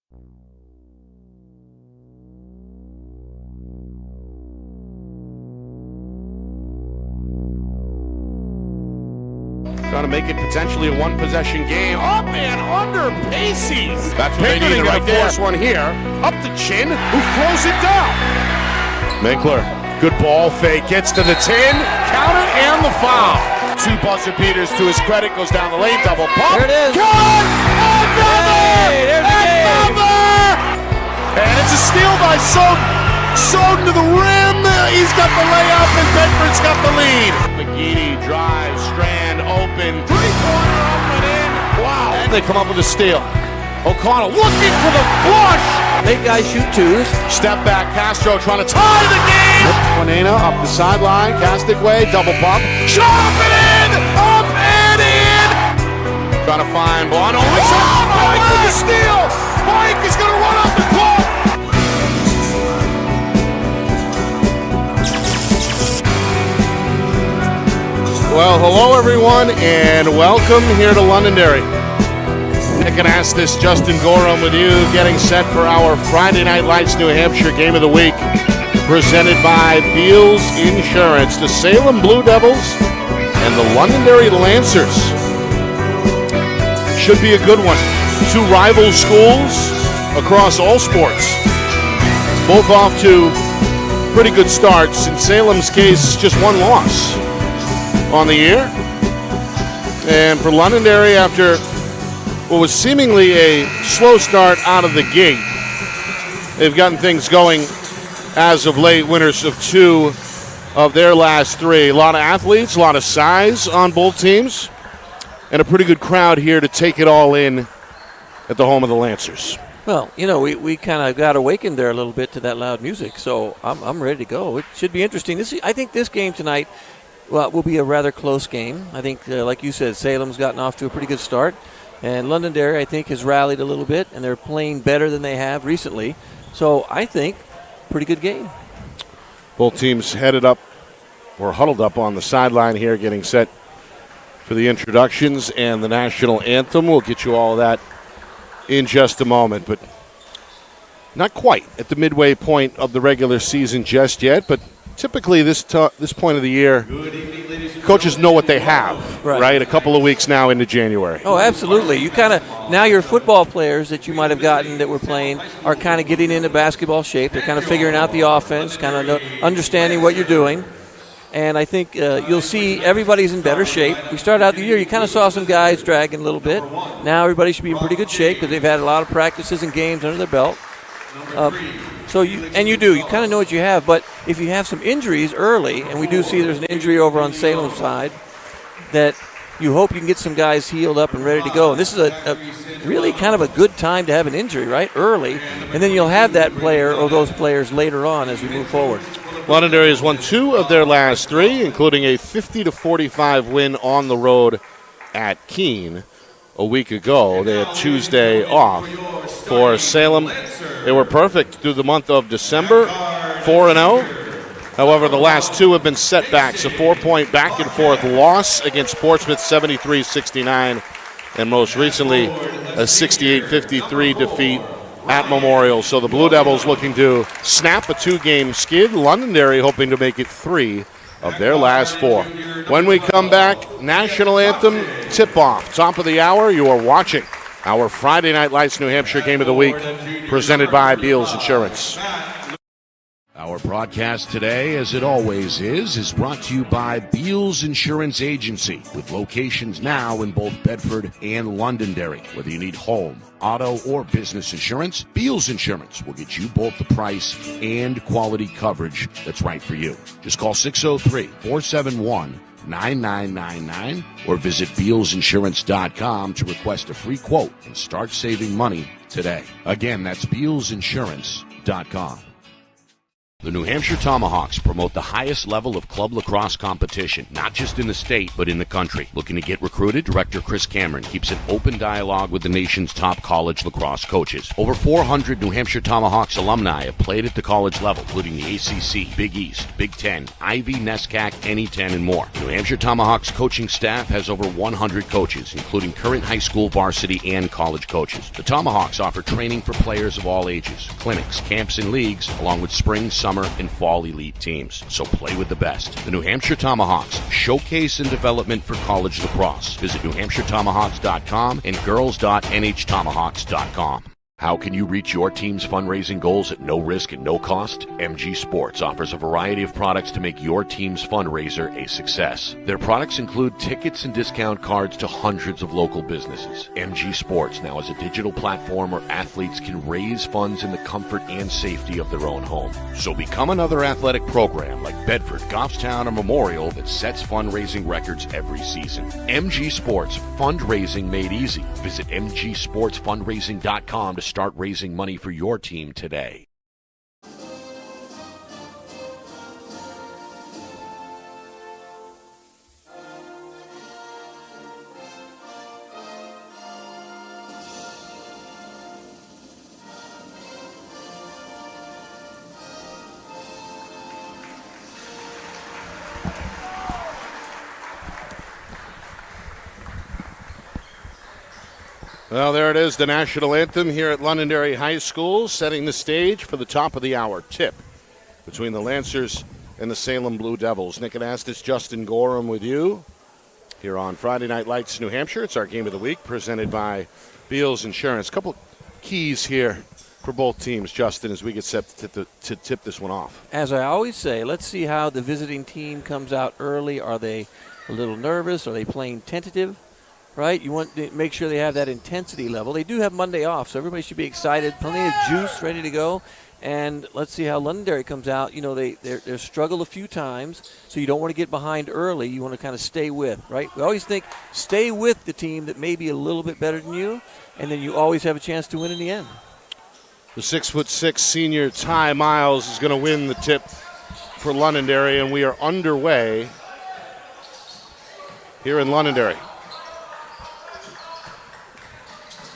Trying to make it potentially a one-possession game. Up and under Pacey. That's what they need right there. Force one here. Up to Chin, who throws it down. Minkler, good ball fake, gets to the 10. Count it and the foul. Two buzzer beaters to his credit, goes down the lane, double pump. There it is. Cut! Another! And it's a steal by Soden. Soden to the rim. He's got the layup, and Bedford's got the lead. McGeady drives, Strand open, three-pointer up and in. Wow. And they come up with a steal. O'Connell looking for the flush. Make guys shoot twos. Step back, Castro trying to tie the game. Juanena up the sideline, Castic way, double pump. Shot up and in! Up and in! Trying to find Bono. Mike with the steal! Mike is going to run up the court! Well, hello everyone, and welcome here to Londonderry. Nick and ask this, Justin Gorham with you, getting set for our Friday Night Lights New Hampshire Game of the Week, presented by Beals Insurance. The Salem Blue Devils and the Londonderry Lancers. Should be a good one. Two rival schools across all sports. Both off to pretty good starts. In Salem's case, just one loss on the year. And for Londonderry, after what was seemingly a slow start out of the gate, they've gotten things going as of late, winners of two of their last three. A lot of athletes, a lot of size on both teams, and a pretty good crowd here to take it all in at the home of the Lancers. Well, you know, we kind of got awakened there a little bit to that loud music, so I'm ready to go. It should be interesting. I think this game tonight will be a rather close game. I think, like you said, Salem's gotten off to a pretty good start. And Londonderry, I think, has rallied a little bit, and they're playing better than they have recently. So I think pretty good game. Both teams headed up or huddled up on the sideline here, getting set for the introductions and the national anthem. We'll get you all of that in just a moment, but not quite at the midway point of the regular season just yet. But typically this point of the year, coaches know what they have, right? A couple of weeks now into January. Oh, absolutely. You kind of, now your football players that you might have gotten that were playing are kind of getting into basketball shape. They're kind of figuring out the offense, kind of understanding what you're doing. And I think you'll see everybody's in better shape. We started out the year, you kind of saw some guys dragging a little bit. Now everybody should be in pretty good shape because they've had a lot of practices and games under their belt. So you kind of know what you have, but if you have some injuries early, and we do see there's an injury over on Salem's side, that you hope you can get some guys healed up and ready to go. And this is a really kind of a good time to have an injury, right, early, and then you'll have that player or those players later on as we move forward. Londonderry has won two of their last three, including a 50-45 win on the road at Keene a week ago. They had Tuesday off. For Salem, they were perfect through the month of December, 4-0. However, the last two have been setbacks, a 4-point back-and-forth loss against Portsmouth, 73-69, and most recently a 68-53 defeat at Memorial. So the Blue Devils looking to snap a two-game skid. Londonderry hoping to make it three of their last four. When we come back, national anthem tip-off. Top of the hour, you are watching our Friday Night Lights New Hampshire Game of the Week, presented by Beals Insurance. Our broadcast today, as it always is brought to you by Beals Insurance Agency, with locations now in both Bedford and Londonderry. Whether you need home, auto, or business insurance, Beals Insurance will get you both the price and quality coverage that's right for you. Just call 603-471-9999 or visit BealsInsurance.com to request a free quote and start saving money today. Again, that's BealsInsurance.com. The New Hampshire Tomahawks promote the highest level of club lacrosse competition, not just in the state, but in the country. Looking to get recruited? Director Chris Cameron keeps an open dialogue with the nation's top college lacrosse coaches. Over 400 New Hampshire Tomahawks alumni have played at the college level, including the ACC, Big East, Big Ten, Ivy, NESCAC, NE10, and more. The New Hampshire Tomahawks coaching staff has over 100 coaches, including current high school, varsity, and college coaches. The Tomahawks offer training for players of all ages, clinics, camps, and leagues, along with spring, summer, and fall elite teams. So play with the best. The New Hampshire Tomahawks, showcase and development for college lacrosse. Visit NewHampshireTomahawks.com and girls.nhtomahawks.com. How can you reach your team's fundraising goals at no risk and no cost? MG Sports offers a variety of products to make your team's fundraiser a success. Their products include tickets and discount cards to hundreds of local businesses. MG Sports now has a digital platform where athletes can raise funds in the comfort and safety of their own home. So become another athletic program like Bedford, Goffstown, or Memorial that sets fundraising records every season. MG Sports, fundraising made easy. Visit mgsportsfundraising.com to start raising money for your team today. Well, there it is, the national anthem here at Londonderry High School, setting the stage for the top of the hour tip between the Lancers and the Salem Blue Devils. Nick Anastas, Justin Gorham with you here on Friday Night Lights, New Hampshire. It's our game of the week presented by Beals Insurance. A couple keys here for both teams, Justin, as we get set to tip this one off. As I always say, let's see how the visiting team comes out early. Are they a little nervous? Are they playing tentative? Right? You want to make sure they have that intensity level. They do have Monday off, so everybody should be excited. Plenty of juice ready to go. And let's see how Londonderry comes out. You know, they're struggled a few times, so you don't want to get behind early. You want to kind of stay with, right? We always think stay with the team that may be a little bit better than you, and then you always have a chance to win in the end. The 6'6" senior Ty Miles is going to win the tip for Londonderry, and we are underway here in Londonderry.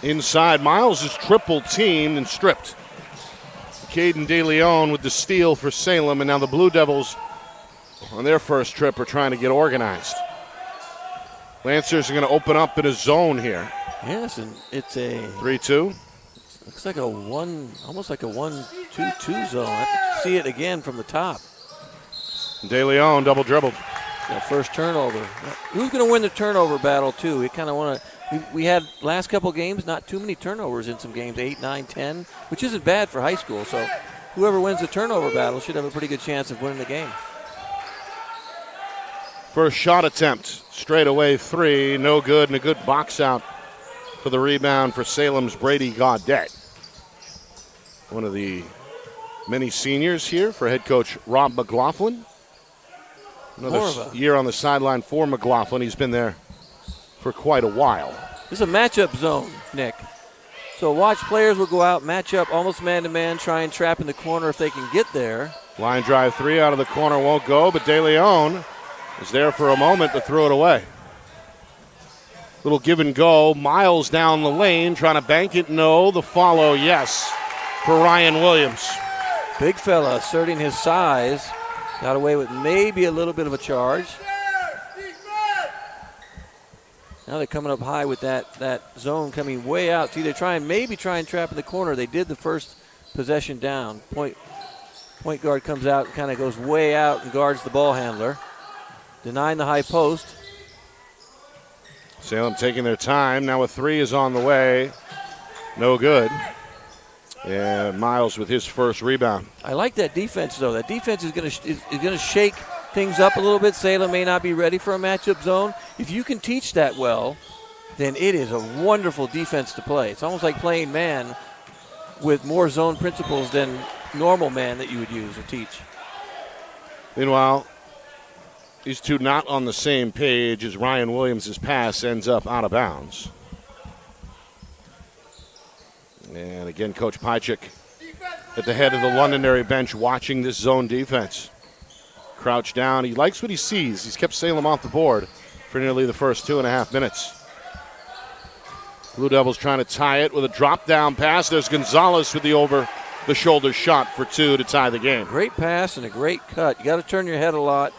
Inside, Miles is triple teamed and stripped. Caden DeLeon with the steal for Salem, and now the Blue Devils on their first trip are trying to get organized. Lancers are going to open up in a zone here. Yes, and it's a 3-2. Looks like almost like a 1-2-2 zone. I have to see it again from the top. DeLeon double dribbled. That first turnover. Who's going to win the turnover battle too? We kind of want to. We had last couple games, not too many turnovers in some games, 8, 9, 10, which isn't bad for high school. So whoever wins the turnover battle should have a pretty good chance of winning the game. First shot attempt, straight away 3, no good, and a good box out for the rebound for Salem's Brady Gaudette. One of the many seniors here for head coach Rob McLaughlin. Another year on the sideline for McLaughlin. He's been there for quite a while. This is a matchup zone, Nick. So watch players will go out, match up almost man-to-man, try and trap in the corner if they can get there. Line drive 3 out of the corner won't go, but DeLeon is there for a moment to throw it away. Little give and go. Miles down the lane, trying to bank it. No. The follow, yes, for Ryan Williams. Big fella asserting his size. Got away with maybe a little bit of a charge. Now they're coming up high with that zone coming way out. See, they're maybe try and trap in the corner. They did the first possession down. Point guard comes out and kind of goes way out and guards the ball handler. Denying the high post. Salem taking their time. Now a 3 is on the way. No good. And Miles with his first rebound. I like that defense, though. That defense is going to shake things up a little bit. Salem may not be ready for a matchup zone. If you can teach that well, then it is a wonderful defense to play. It's almost like playing man with more zone principles than normal man that you would use or teach. Meanwhile, these two not on the same page as Ryan Williams' pass ends up out of bounds. And again, Coach Pychik at the head of the Londonderry bench watching this zone defense. Crouched down. He likes what he sees. He's kept Salem off the board for nearly the first 2.5 minutes. Blue Devils trying to tie it with a drop-down pass. There's Gonzalez with the over-the-shoulder shot for 2 to tie the game. Great pass and a great cut. You got to turn your head a lot.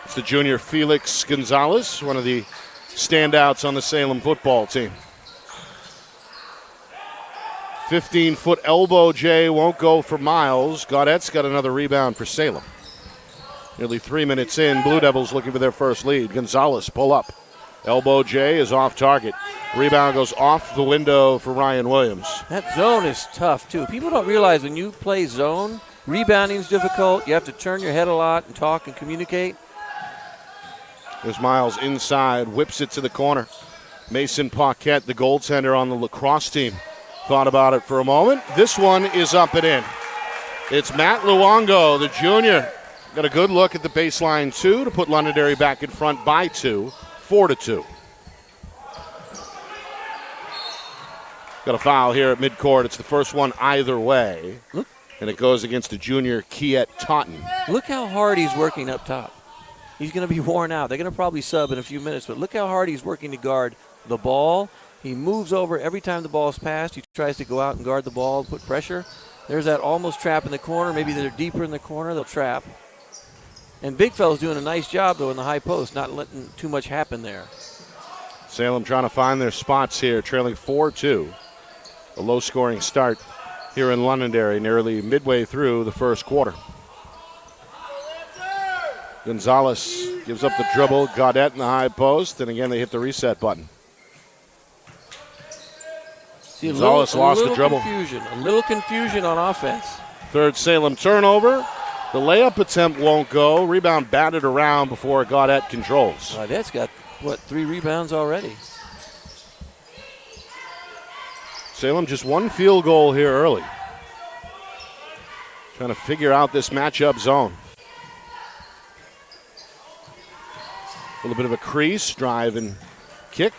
It's the junior Felix Gonzalez, one of the standouts on the Salem football team. 15-foot elbow J won't go for Miles. Gaudette's got another rebound for Salem. Nearly 3 minutes in, Blue Devils looking for their first lead. Gonzalez pull up. Elbow J is off target. Rebound goes off the window for Ryan Williams. That zone is tough, too. People don't realize when you play zone, rebounding is difficult. You have to turn your head a lot and talk and communicate. There's Miles inside, whips it to the corner. Mason Paquette, the goaltender on the lacrosse team, thought about it for a moment. This one is up and in. It's Matt Luongo, the junior. Got a good look at the baseline 2 to put Londonderry back in front by 2, 4-2. Got a foul here at midcourt. It's the first one either way. Look. And it goes against the junior Kiet Totten. Look how hard he's working up top. He's going to be worn out. They're going to probably sub in a few minutes, but look how hard he's working to guard the ball. He moves over every time the ball is passed. He tries to go out and guard the ball, put pressure. There's that almost trap in the corner. Maybe they're deeper in the corner. They'll trap. And Big Fell's doing a nice job, though, in the high post, not letting too much happen there. Salem trying to find their spots here, trailing 4-2. A low-scoring start here in Londonderry, nearly midway through the first quarter. Gonzalez gives up the dribble. Gaudette in the high post, and again they hit the reset button. See, Gonzalez lost the dribble. A little confusion on offense. Third Salem turnover. The layup attempt won't go. Rebound batted around before Gaudette controls. Gaudette's got, 3 rebounds already. Salem just one field goal here early. Trying to figure out this matchup zone. A little bit of a crease, drive and kick.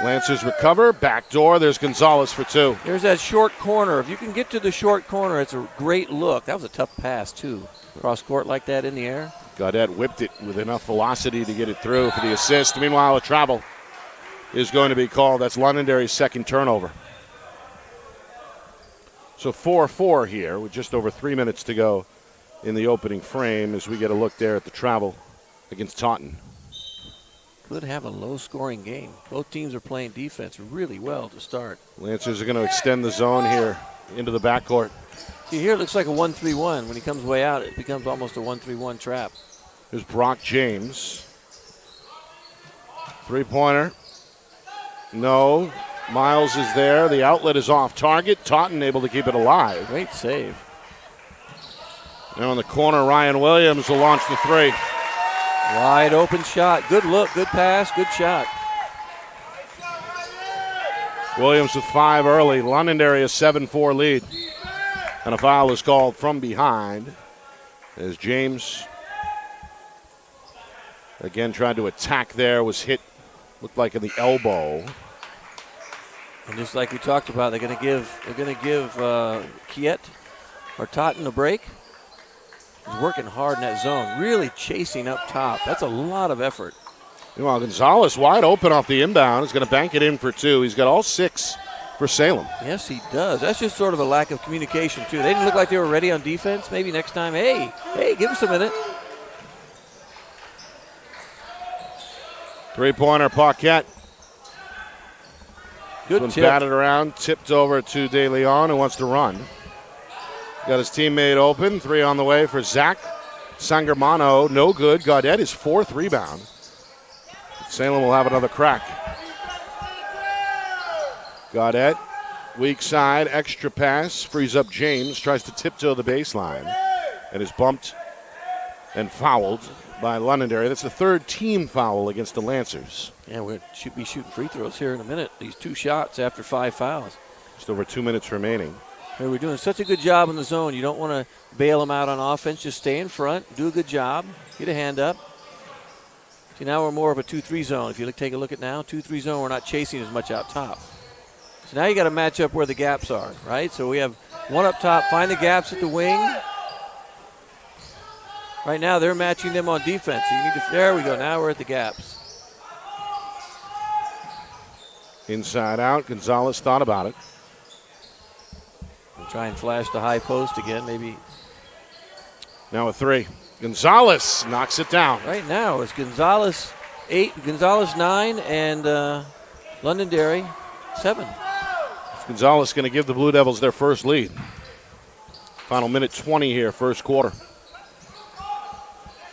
Lancers recover, backdoor, there's Gonzalez for 2. There's that short corner. If you can get to the short corner, it's a great look. That was a tough pass, too. Cross court like that in the air. Gaudette whipped it with enough velocity to get it through for the assist. Meanwhile, a travel is going to be called. That's Londonderry's second turnover. So 4-4 here with just over 3 minutes to go in the opening frame as we get a look there at the travel against Taunton. Could have a low-scoring game. Both teams are playing defense really well to start. Lancers are going to extend the zone here into the backcourt. See, here it looks like a 1-3-1. When he comes way out, it becomes almost a 1-3-1 trap. Here's Brock James. Three-pointer. No. Miles is there. The outlet is off target. Taunton able to keep it alive. Great save. Now in the corner, Ryan Williams will launch the 3. Wide open shot. Good look, good pass, good shot. Williams with 5 early. Londonderry a 7-4 lead. And a foul is called from behind as James again tried to attack there, was hit, looked like in the elbow. And just like we talked about, they're going to give Kiet or Totten a break. He's working hard in that zone, really chasing up top. That's a lot of effort. Meanwhile, Gonzalez wide open off the inbound. Is going to bank it in for 2. He's got all 6 for Salem. Yes, he does. That's just sort of a lack of communication, too. They didn't look like they were ready on defense. Maybe next time, hey, give us a minute. Three-pointer, Paquette. Good One's tip. batted around, tipped over to De Leon, who wants to run. Got his teammate open. 3 on the way for Zach Sangermano. No good. Gaudette his 4th rebound. Salem will have another crack. Gaudette, weak side, extra pass, frees up James, tries to tiptoe the baseline, and is bumped and fouled by Londonderry. That's the 3rd team foul against the Lancers. Yeah, we'll be shooting free throws here in a minute. These 2 shots after 5 fouls. Just over 2 minutes remaining. Hey, we're doing such a good job in the zone. You don't want to bail them out on offense. Just stay in front, do a good job, get a hand up. See, now we're more of a 2-3 zone. If you take a look at now, 2-3 zone, we're not chasing as much out top. So now you got to match up where the gaps are, right? So we have one up top, find the gaps at the wing. Right now they're matching them on defense. So you need to, there we go, now we're at the gaps. Inside out, Gonzalez thought about it. We'll try and flash the high post again, maybe. Now a 3. Gonzalez knocks it down. Right now it's Gonzalez 8, Gonzalez 9, and Londonderry 7. Gonzalez going to give the Blue Devils their first lead. Final minute 20 here, first quarter.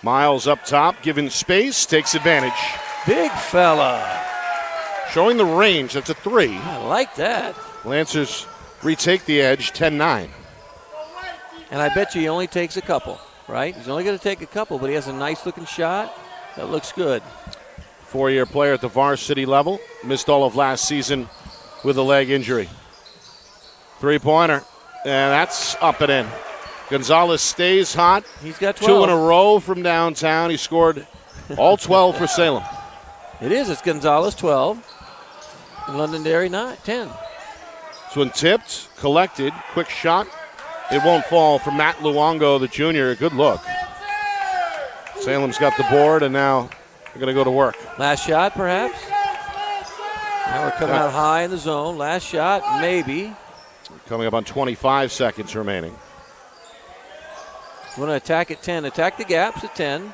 Miles up top, given space, takes advantage. Big fella. Showing the range, that's a 3. I like that. Lancers retake the edge, 10-9. And I bet you he only takes a couple, right? He's only going to take a couple, but he has a nice-looking shot. That looks good. 4-year player at the varsity level. Missed all of last season with a leg injury. 3-pointer, and that's up and in. Gonzalez stays hot. He's got 12. 2 in a row from downtown. He scored all 12 for Salem. It is. It's Gonzalez 12. And Londonderry 10. This one tipped, collected, quick shot. It won't fall for Matt Luongo, the junior. Good look. Salem's got the board, and now they're going to go to work. Last shot, perhaps? Now we're coming out high in the zone. Last shot, maybe. Coming up on 25 seconds remaining. We want to attack at 10. Attack the gaps at 10.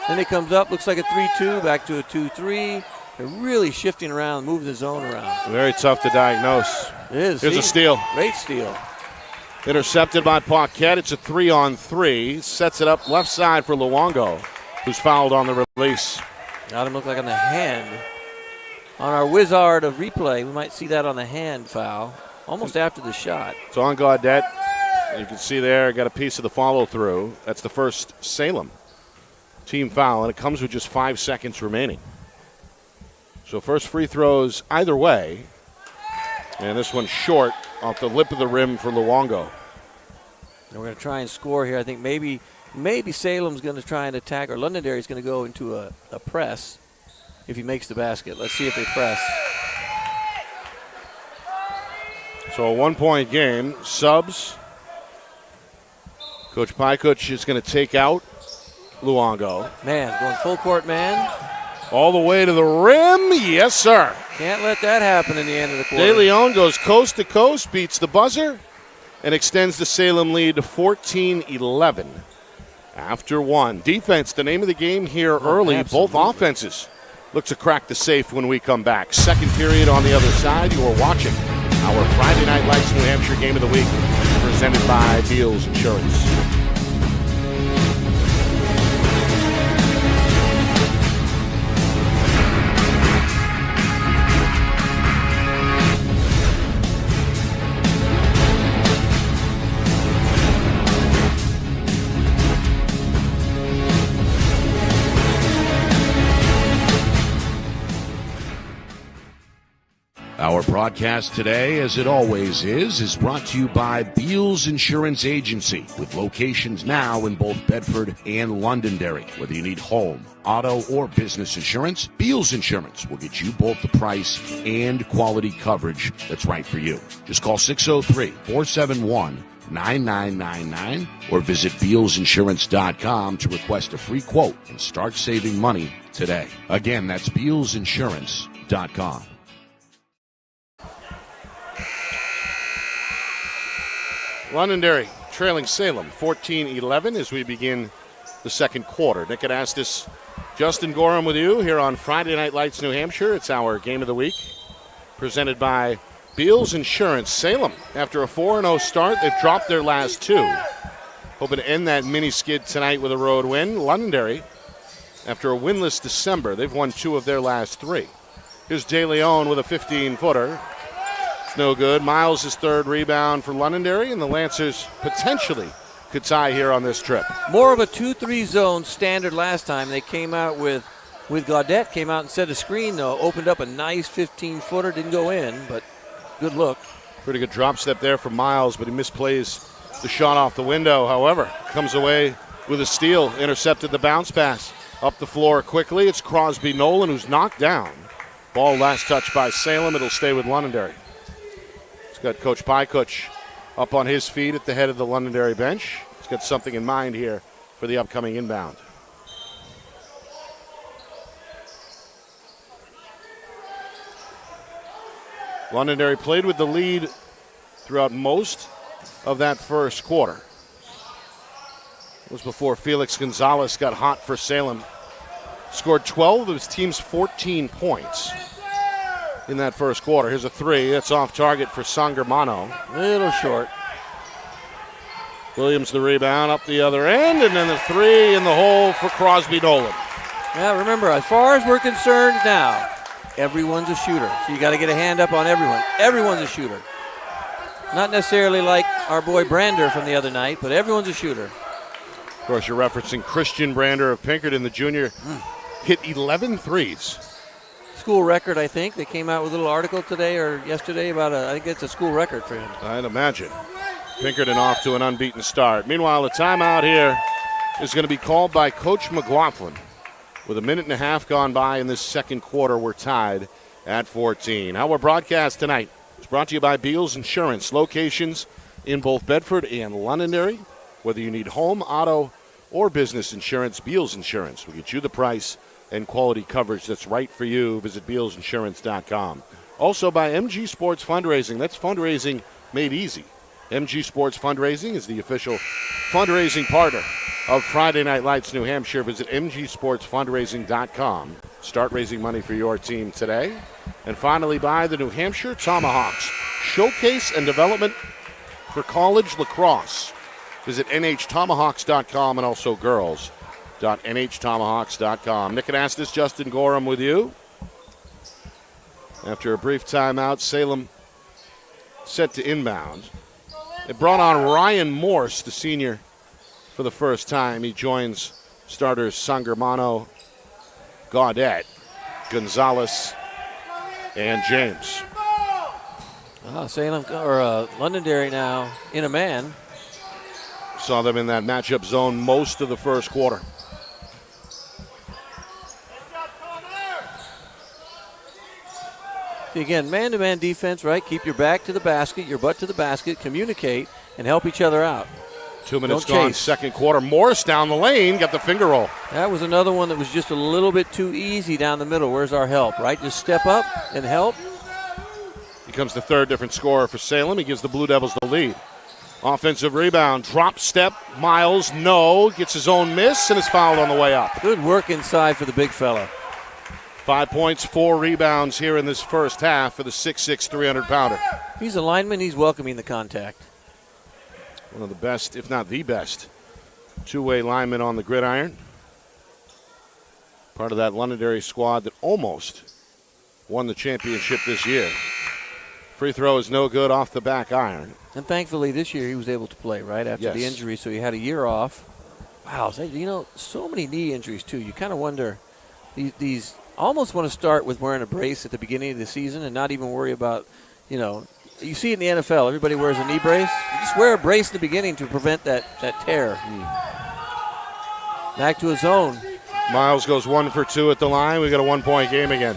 Then it comes up, looks like a 3-2, back to a 2-3. They're really shifting around, moving the zone around. Very tough to diagnose. It is. Here's a steal. Great steal. Intercepted by Paquette. It's a 3-on-3. Sets it up left side for Luongo, who's fouled on the release. Got him look like on the hand. On our wizard of replay, we might see that on the hand foul, almost after the shot. It's on Gaudette. You can see there, got a piece of the follow-through. That's the first Salem team foul, and it comes with just 5 seconds remaining. So first free throws either way. And this one's short off the lip of the rim for Luongo. And we're going to try and score here. I think maybe Salem's going to try and attack, or Londonderry's going to go into a press if he makes the basket. Let's see if they press. So a 1-point game. Subs. Coach Pykuch is going to take out Luongo. Man, going full court man. All the way to the rim. Yes, sir. Can't let that happen in the end of the quarter. De Leon goes coast to coast, beats the buzzer, and extends the Salem lead to 14-11 after 1. Defense, the name of the game here early. Absolutely. Both offenses look to crack the safe when we come back. Second period on the other side. You are watching our Friday Night Lights New Hampshire Game of the Week, presented by Beals Insurance. Our broadcast today, as it always is brought to you by Beals Insurance Agency, with locations now in both Bedford and Londonderry. Whether you need home, auto, or business insurance, Beals Insurance will get you both the price and quality coverage that's right for you. Just call 603-471-9999 or visit BealsInsurance.com to request a free quote and start saving money today. Again, that's BealsInsurance.com. Londonderry trailing Salem 14-11 as we begin the second quarter. Nick Anastas, Justin Gorham with you here on Friday Night Lights New Hampshire. It's our Game of the Week presented by Beals Insurance. Salem, after a 4-0 start, they've dropped their last 2. Hoping to end that mini skid tonight with a road win. Londonderry, after a winless December, they've won 2 of their last 3. Here's De Leon with a 15-footer. It's no good. Miles' third rebound for Londonderry, and the Lancers potentially could tie here on this trip. More of a 2-3 zone standard last time. They came out with Gaudette, came out and set a screen, though. Opened up a nice 15-footer. Didn't go in, but good look. Pretty good drop step there for Miles, but he misplays the shot off the window. However, comes away with a steal. Intercepted the bounce pass. Up the floor quickly. It's Crosby Nolan who's knocked down. Ball last touch by Salem. It'll stay with Londonderry. got Coach Pykuch up on his feet at the head of the Londonderry bench. He's got something in mind here for the upcoming inbound. Londonderry played with the lead throughout most of that first quarter. It was before Felix Gonzalez got hot for Salem. Scored 12 of his team's 14 points in that first quarter. Here's a three. That's off target for Sangermano. Little short. Williams the rebound up the other end, and then the three in the hole for Crosby Nolan. Yeah, remember, as far as we're concerned now, everyone's a shooter. So you got to get a hand up on everyone. Everyone's a shooter. Not necessarily like our boy Brander from the other night, but everyone's a shooter. Of course, you're referencing Christian Brander of Pinkerton, the junior, hit 11 threes. School record, I think. They came out with a little article today or yesterday about I think it's a school record for him. I'd imagine. Pinkerton off to an unbeaten start. Meanwhile, a timeout here is going to be called by Coach McLaughlin. With a minute and a half gone by in this second quarter, we're tied at 14. Our broadcast tonight is brought to you by Beals Insurance. Locations in both Bedford and Londonderry. Whether you need home, auto, or business insurance, Beals Insurance will get you the price and quality coverage that's right for you. Visit BealsInsurance.com. Also by MG Sports Fundraising. That's fundraising made easy. MG Sports Fundraising is the official fundraising partner of Friday Night Lights New Hampshire. Visit MGSportsFundraising.com. Start raising money for your team today. And finally by the New Hampshire Tomahawks. Showcase and development for college lacrosse. Visit NHTomahawks.com and also girls.NHTomahawks.com. Nick Anastas, Justin Gorham with you. After a brief timeout, Salem set to inbound. It brought on Ryan Morse, the senior, for the first time. He joins starters Sangermano, Gaudet, Gonzalez, and James. Salem or Londonderry now in a man. Saw them in that matchup zone most of the first quarter. See, again, man-to-man defense, right? Keep your back to the basket, your butt to the basket, communicate, and help each other out. 2 minutes gone, second quarter. Morris down the lane, got the finger roll. That was another one that was just a little bit too easy down the middle. Where's our help, right? Just step up and help. Becomes the third different scorer for Salem. He gives the Blue Devils the lead. Offensive rebound, drop step, Miles, no. Gets his own miss and is fouled on the way up. Good work inside for the big fella. 5 points, 4 rebounds here in this first half for the 6'6", 300-pounder. He's a lineman. He's welcoming the contact. One of the best, if not the best, two-way lineman on the gridiron. Part of that Londonderry squad that almost won the championship this year. Free throw is no good off the back iron. And thankfully this year he was able to play, right, after the injury, so he had a year off. Wow, so many knee injuries, too. You kind of wonder, these almost want to start with wearing a brace at the beginning of the season and not even worry about, you see it in the NFL. Everybody wears a knee brace. You just wear a brace in the beginning to prevent that tear. Back to his zone. Miles goes 1 for 2 at the line. We got a 1-point game again.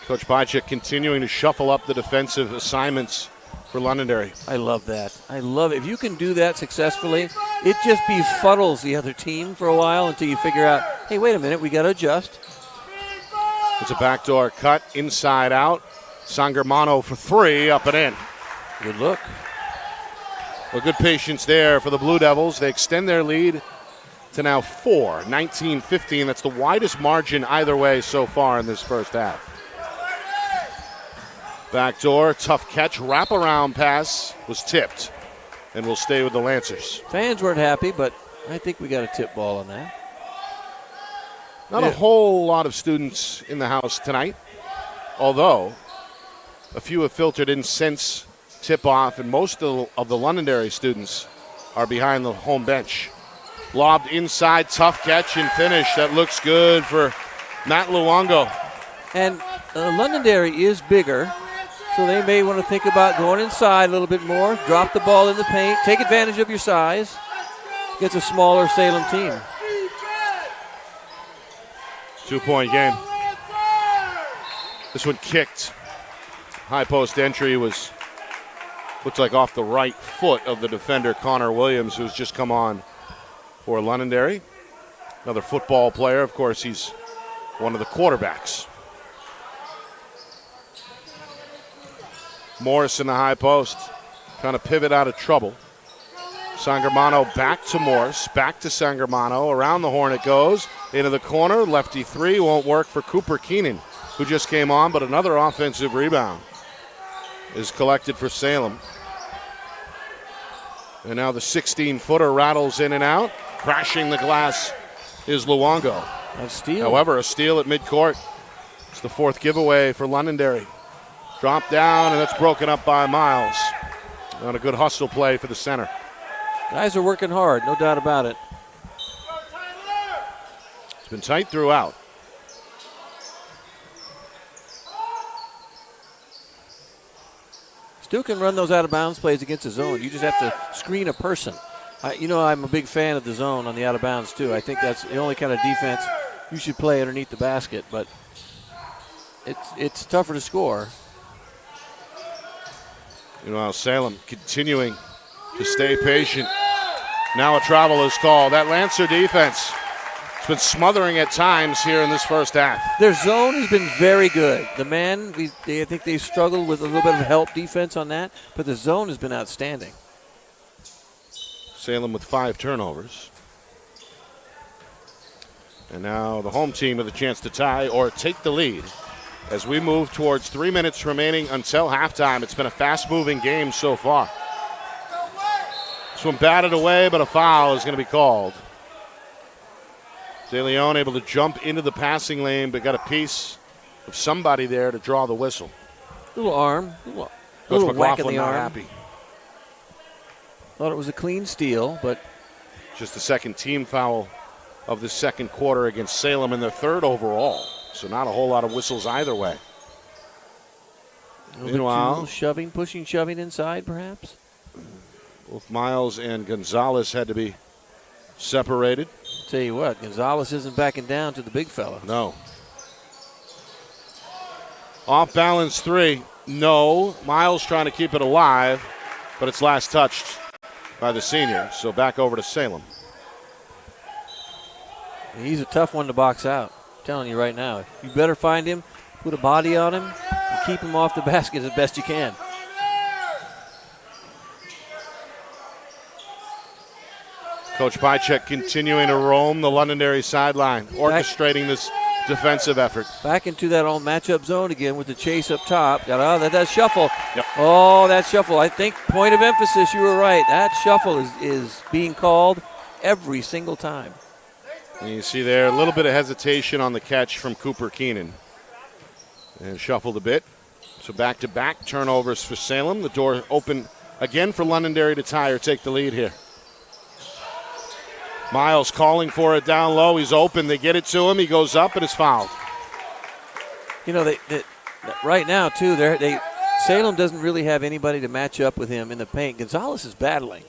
Coach Bychik continuing to shuffle up the defensive assignments for Londonderry. I love that. I love it. If you can do that successfully, it just befuddles the other team for a while until you figure out, hey, wait a minute, we got to adjust. It's a backdoor cut, inside out. Sangermano for 3, up and in. Good look. Well, good patience there for the Blue Devils. They extend their lead to now 4, 19-15. That's the widest margin either way so far in this first half. Backdoor, tough catch, wraparound pass was tipped and will stay with the Lancers. Fans weren't happy, but I think we got a tip ball on that. Not a whole lot of students in the house tonight, although a few have filtered in since tip-off, and most of the Londonderry students are behind the home bench. Lobbed inside, tough catch and finish. That looks good for Matt Luongo. And Londonderry is bigger, so they may want to think about going inside a little bit more, drop the ball in the paint, take advantage of your size against a smaller Salem team. 2-point game. This one kicked high post entry looks like off the right foot of the defender, Connor Williams, who's just come on for Londonderry. Another football player. Of course, he's one of the quarterbacks. Morris in the high post, trying to pivot out of trouble. Sangermano back to Morse, back to Sangermano. Around the horn it goes. Into the corner. Lefty three won't work for Cooper Keenan, who just came on, but another offensive rebound is collected for Salem. And now the 16-footer rattles in and out. Crashing the glass is Luongo. A steal. However, a steal at midcourt. It's the fourth giveaway for Londonderry. Drop down, and that's broken up by Miles. On a good hustle play for the center. Guys are working hard, no doubt about it. It's been tight throughout. Still can run those out-of-bounds plays against the zone. You just have to screen a person. I'm a big fan of the zone on the out-of-bounds, too. I think that's the only kind of defense you should play underneath the basket, but it's tougher to score. Salem continuing to stay patient. Now a travel is called. That Lancer defense has been smothering at times here in this first half. Their zone has been very good. The man, I think they struggled with a little bit of help defense on that, but the zone has been outstanding. Salem with 5 turnovers. And now the home team with a chance to tie or take the lead. As we move towards 3 minutes remaining until halftime, it's been a fast-moving game so far. This one batted away, but a foul is going to be called. De Leon able to jump into the passing lane, but got a piece of somebody there to draw the whistle. Little arm, Coach little whack in McLaughlin the not arm. happy. Thought it was a clean steal, but Just the second team foul of the second quarter against Salem and their third overall. So not a whole lot of whistles either way. Meanwhile, pushing, shoving inside, perhaps. both Miles and Gonzalez had to be separated. Tell you what, Gonzalez isn't backing down to the big fella. No. Off balance three. No. Miles trying to keep it alive, but it's last touched by the senior. So back over to Salem. He's a tough one to box out. I'm telling you right now. You better find him, put a body on him, and keep him off the basket as best you can. Coach Bychek continuing to roam the Londonderry sideline, orchestrating this defensive effort. Back into that old matchup zone again with the chase up top. That shuffle. Yep. Oh, that shuffle. I think point of emphasis, you were right. That shuffle is being called every single time. And you see there a little bit of hesitation on the catch from Cooper Keenan. And shuffled a bit. So back-to-back turnovers for Salem. The door open again for Londonderry to tie or take the lead here. Miles calling for it down low. He's open. They get it to him. He goes up and is fouled. They right now, too, Salem doesn't really have anybody to match up with him in the paint. Gonzalez is battling.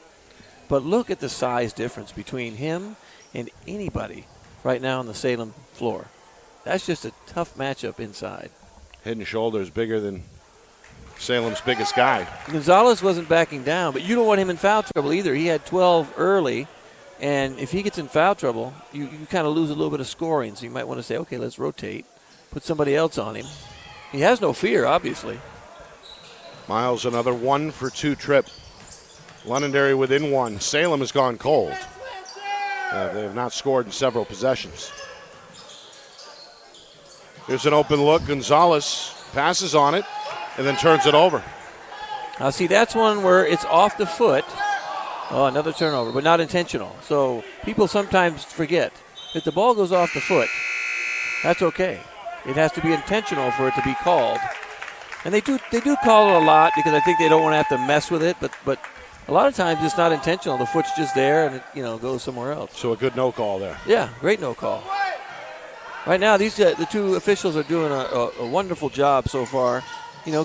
But look at the size difference between him and anybody right now on the Salem floor. That's just a tough matchup inside. Head and shoulders bigger than Salem's biggest guy. Gonzalez wasn't backing down, but you don't want him in foul trouble either. He had 12 early, and if he gets in foul trouble, you kind of lose a little bit of scoring. So you might want to say, okay, let's rotate, put somebody else on him. He has no fear, obviously. Miles, another 1-for-2 trip. Londonderry within one. Salem has gone cold. They have not scored in several possessions. Here's an open look. Gonzalez passes on it and then turns it over. Now, see, that's one where it's off the foot. Oh, another turnover, but not intentional. So people sometimes forget. If the ball goes off the foot, that's okay. It has to be intentional for it to be called. And they do call it a lot because I think they don't want to have to mess with it, but a lot of times it's not intentional. The foot's just there and it goes somewhere else. So a good no call there. Yeah, great no call. Right now, the two officials are doing a wonderful job so far,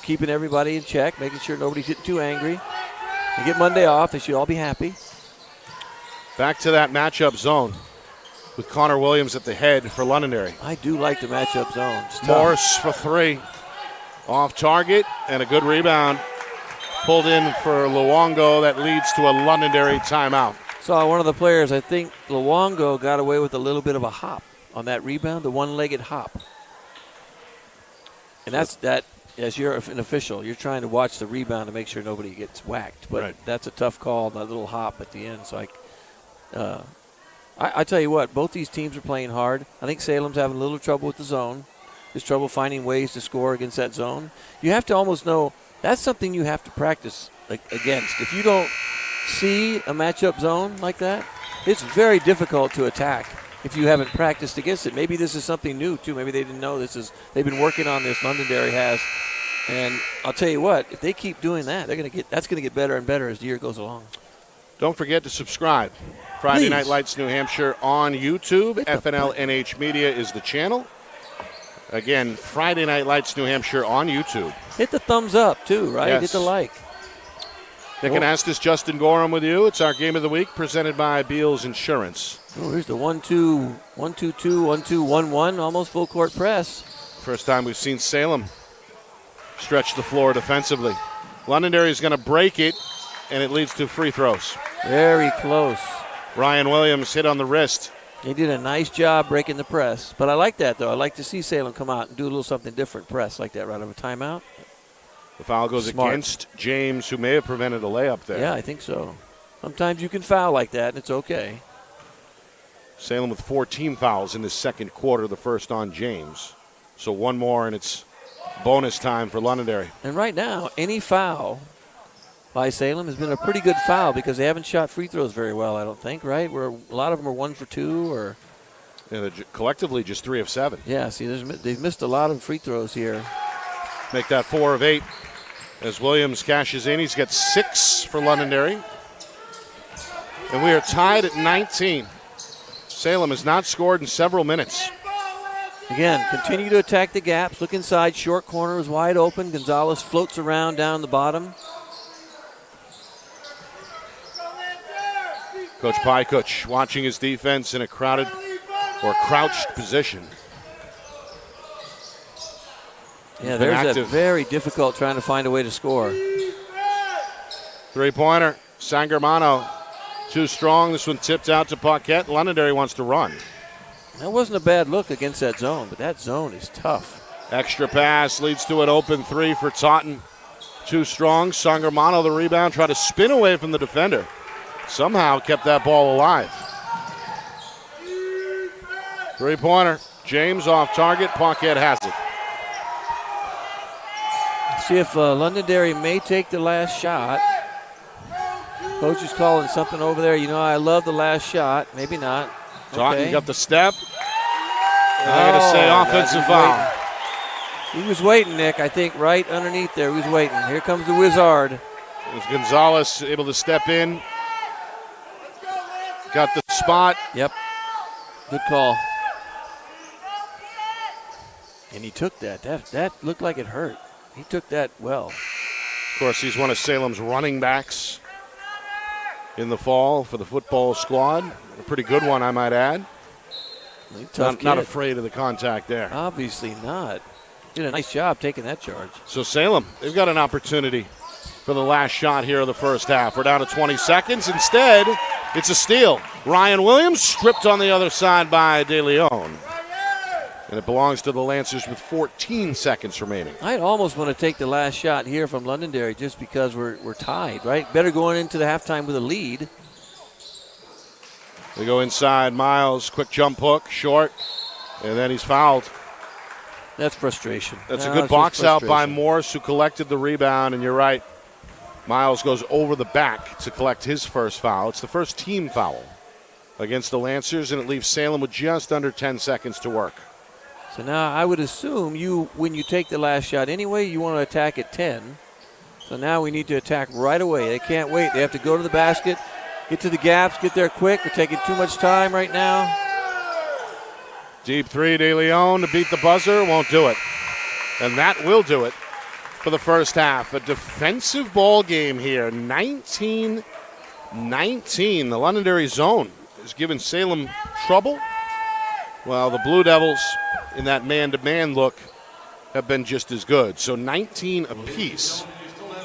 keeping everybody in check, making sure nobody's getting too angry. They get Monday off. They should all be happy. Back to that matchup zone with Connor Williams at the head for Londonderry. I do like the matchup zone. Morse for three. Off target and a good rebound. Pulled in for Luongo. That leads to a Londonderry timeout. Saw one of the players, I think Luongo got away with a little bit of a hop on that rebound, the one-legged hop. And that's that. As you're an official, you're trying to watch the rebound to make sure nobody gets whacked. But right. That's a tough call, that little hop at the end. So I tell you what, both these teams are playing hard. I think Salem's having a little trouble with the zone. There's trouble finding ways to score against that zone. You have to almost know that's something you have to practice against. If you don't see a matchup zone like that, it's very difficult to attack if you haven't practiced against it. Maybe this is something new, too. Maybe they didn't know this is. They've been working on this. Londonderry has. And I'll tell you what, if they keep doing that, that's going to get better and better as the year goes along. Don't forget to subscribe. Friday Please. Night Lights New Hampshire on YouTube. FNLNH Media is the channel. Again, Friday Night Lights New Hampshire on YouTube. Hit the thumbs up, too, right? Yes. Hit the like. Nick Anastas, Justin Gorham with you. It's our Game of the Week presented by Beals Insurance. Oh, here's the 1-2, 1-2-2, 1-2, 1-1, almost full court press. First time we've seen Salem stretch the floor defensively. Londonderry is going to break it, and it leads to free throws. Very close. Ryan Williams hit on the wrist. He did a nice job breaking the press. But I like that, though. I like to see Salem come out and do a little something different, press like that right out of a timeout. The foul goes Smart. against James, who may have prevented a layup there. Yeah, I think so. Sometimes you can foul like that, and it's okay. Salem with 14 fouls in the second quarter, the first on James. So one more, and it's bonus time for Londonderry. And right now, any foul by Salem has been a pretty good foul because they haven't shot free throws very well, I don't think, right? Where a lot of them are 1 for 2 or. Yeah, they're collectively just 3 of 7. Yeah, see, they've missed a lot of free throws here. Make that 4 of 8. As Williams cashes in, he's got 6 for Londonderry. And we are tied at 19. Salem has not scored in several minutes. Again, continue to attack the gaps. Look inside. Short corner is wide open. Gonzalez floats around down the bottom. Coach Pykuch watching his defense in a crowded or crouched position. Yeah, there's a very difficult trying to find a way to score. Three-pointer, Sangermano, too strong. This one tipped out to Paquette. Londonderry wants to run. That wasn't a bad look against that zone, but that zone is tough. Extra pass leads to an open 3 for Totten. Too strong. Sangermano, the rebound, tried to spin away from the defender. Somehow kept that ball alive. Three-pointer, James off target. Paquette has it. See if Londonderry may take the last shot. Coach is calling something over there. You know, I love the last shot. Maybe not. Totten got the step. And I'm going to say offensive foul. He was waiting, Nick, I think, right underneath there. He was waiting. Here comes the Wizard. It was Gonzalez able to step in. Got the spot. Yep. Good call. And he took that. That looked like it hurt. He took that well. Of course, he's one of Salem's running backs in the fall for the football squad. A pretty good one, I might add. Not afraid of the contact there. Obviously not. Did a nice job taking that charge. So Salem, they've got an opportunity for the last shot here of the first half. We're down to 20 seconds. Instead, it's a steal. Ryan Williams stripped on the other side by De Leon. And it belongs to the Lancers with 14 seconds remaining. I'd almost want to take the last shot here from Londonderry just because we're tied, right? Better going into the halftime with a lead. They go inside. Miles, quick jump hook, short, and then he's fouled. That's frustration. That's a good box out by Morse, who collected the rebound, and you're right. Miles goes over the back to collect his first foul. It's the first team foul against the Lancers, and it leaves Salem with just under 10 seconds to work. So now I would assume when you take the last shot anyway, you want to attack at 10. So now we need to attack right away. They can't wait. They have to go to the basket, get to the gaps, get there quick. We're taking too much time right now. Deep 3, De Leon to beat the buzzer. Won't do it. And that will do it for the first half. A defensive ball game here. 19-19. The Londonderry zone is giving Salem trouble. Well, the Blue Devils in that man-to-man look have been just as good. So 19 apiece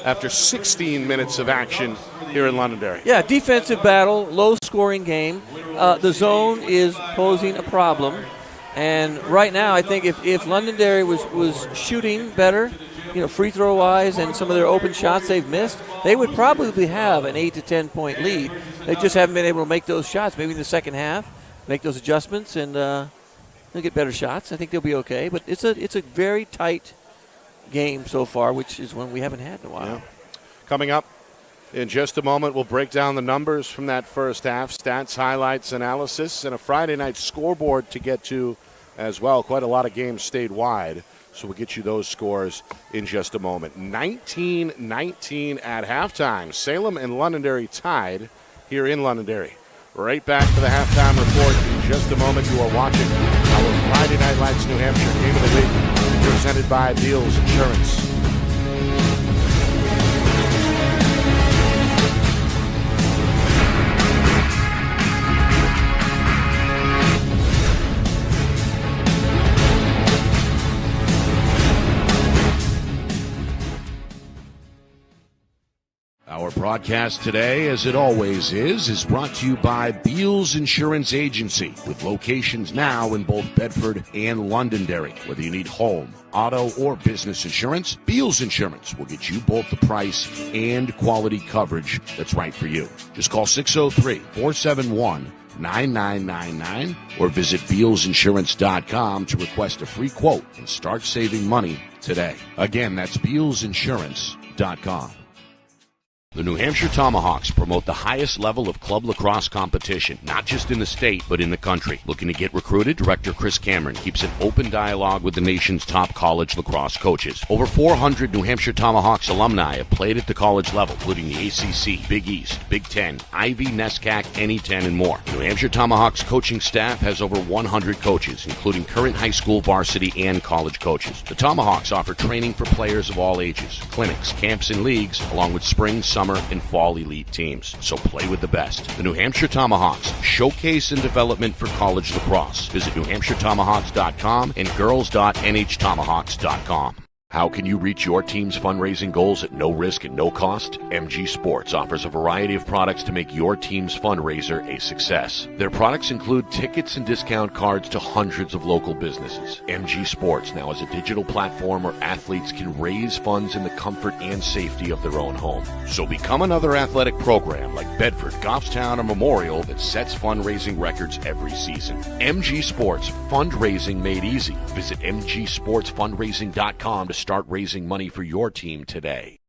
after 16 minutes of action here in Londonderry. Yeah, defensive battle, low-scoring game. The zone is posing a problem. And right now, I think if Londonderry was shooting better, free throw wise, and some of their open shots they've missed, they would probably have an 8 to 10 point lead. They just haven't been able to make those shots. Maybe in the second half, make those adjustments, and they'll get better shots. I think they'll be okay. But it's a very tight game so far, which is one we haven't had in a while. Yeah. Coming up in just a moment, we'll break down the numbers from that first half, stats, highlights, analysis, and a Friday night scoreboard to get to as well. Quite a lot of games statewide, so we'll get you those scores in just a moment. 19-19 at halftime. Salem and Londonderry tied here in Londonderry. Right back to the halftime report in just a moment. You are watching our Friday Night Lights New Hampshire Game of the Week, presented by Beals Insurance. Our broadcast today, as it always is brought to you by Beals Insurance Agency, with locations now in both Bedford and Londonderry. Whether you need home, auto, or business insurance, Beals Insurance will get you both the price and quality coverage that's right for you. Just call 603-471-9999 or visit BealsInsurance.com to request a free quote and start saving money today. Again, that's BealsInsurance.com. The New Hampshire Tomahawks promote the highest level of club lacrosse competition, not just in the state, but in the country. Looking to get recruited? Director Chris Cameron keeps an open dialogue with the nation's top college lacrosse coaches. Over 400 New Hampshire Tomahawks alumni have played at the college level, including the ACC, Big East, Big Ten, Ivy, NESCAC, NE10, and more. The New Hampshire Tomahawks coaching staff has over 100 coaches, including current high school, varsity, and college coaches. The Tomahawks offer training for players of all ages, clinics, camps, and leagues, along with spring, summer, and fall elite teams. So play with the best. The New Hampshire Tomahawks, showcase and development for college lacrosse. Visit NewHampshireTomahawks.com and girls.nhtomahawks.com. How can you reach your team's fundraising goals at no risk and no cost? MG Sports offers a variety of products to make your team's fundraiser a success. Their products include tickets and discount cards to hundreds of local businesses. MG Sports now has a digital platform where athletes can raise funds in the comfort and safety of their own home. So become another athletic program like Bedford, Goffstown, or Memorial that sets fundraising records every season. MG Sports, fundraising made easy. Visit mgsportsfundraising.com to start raising money for your team today.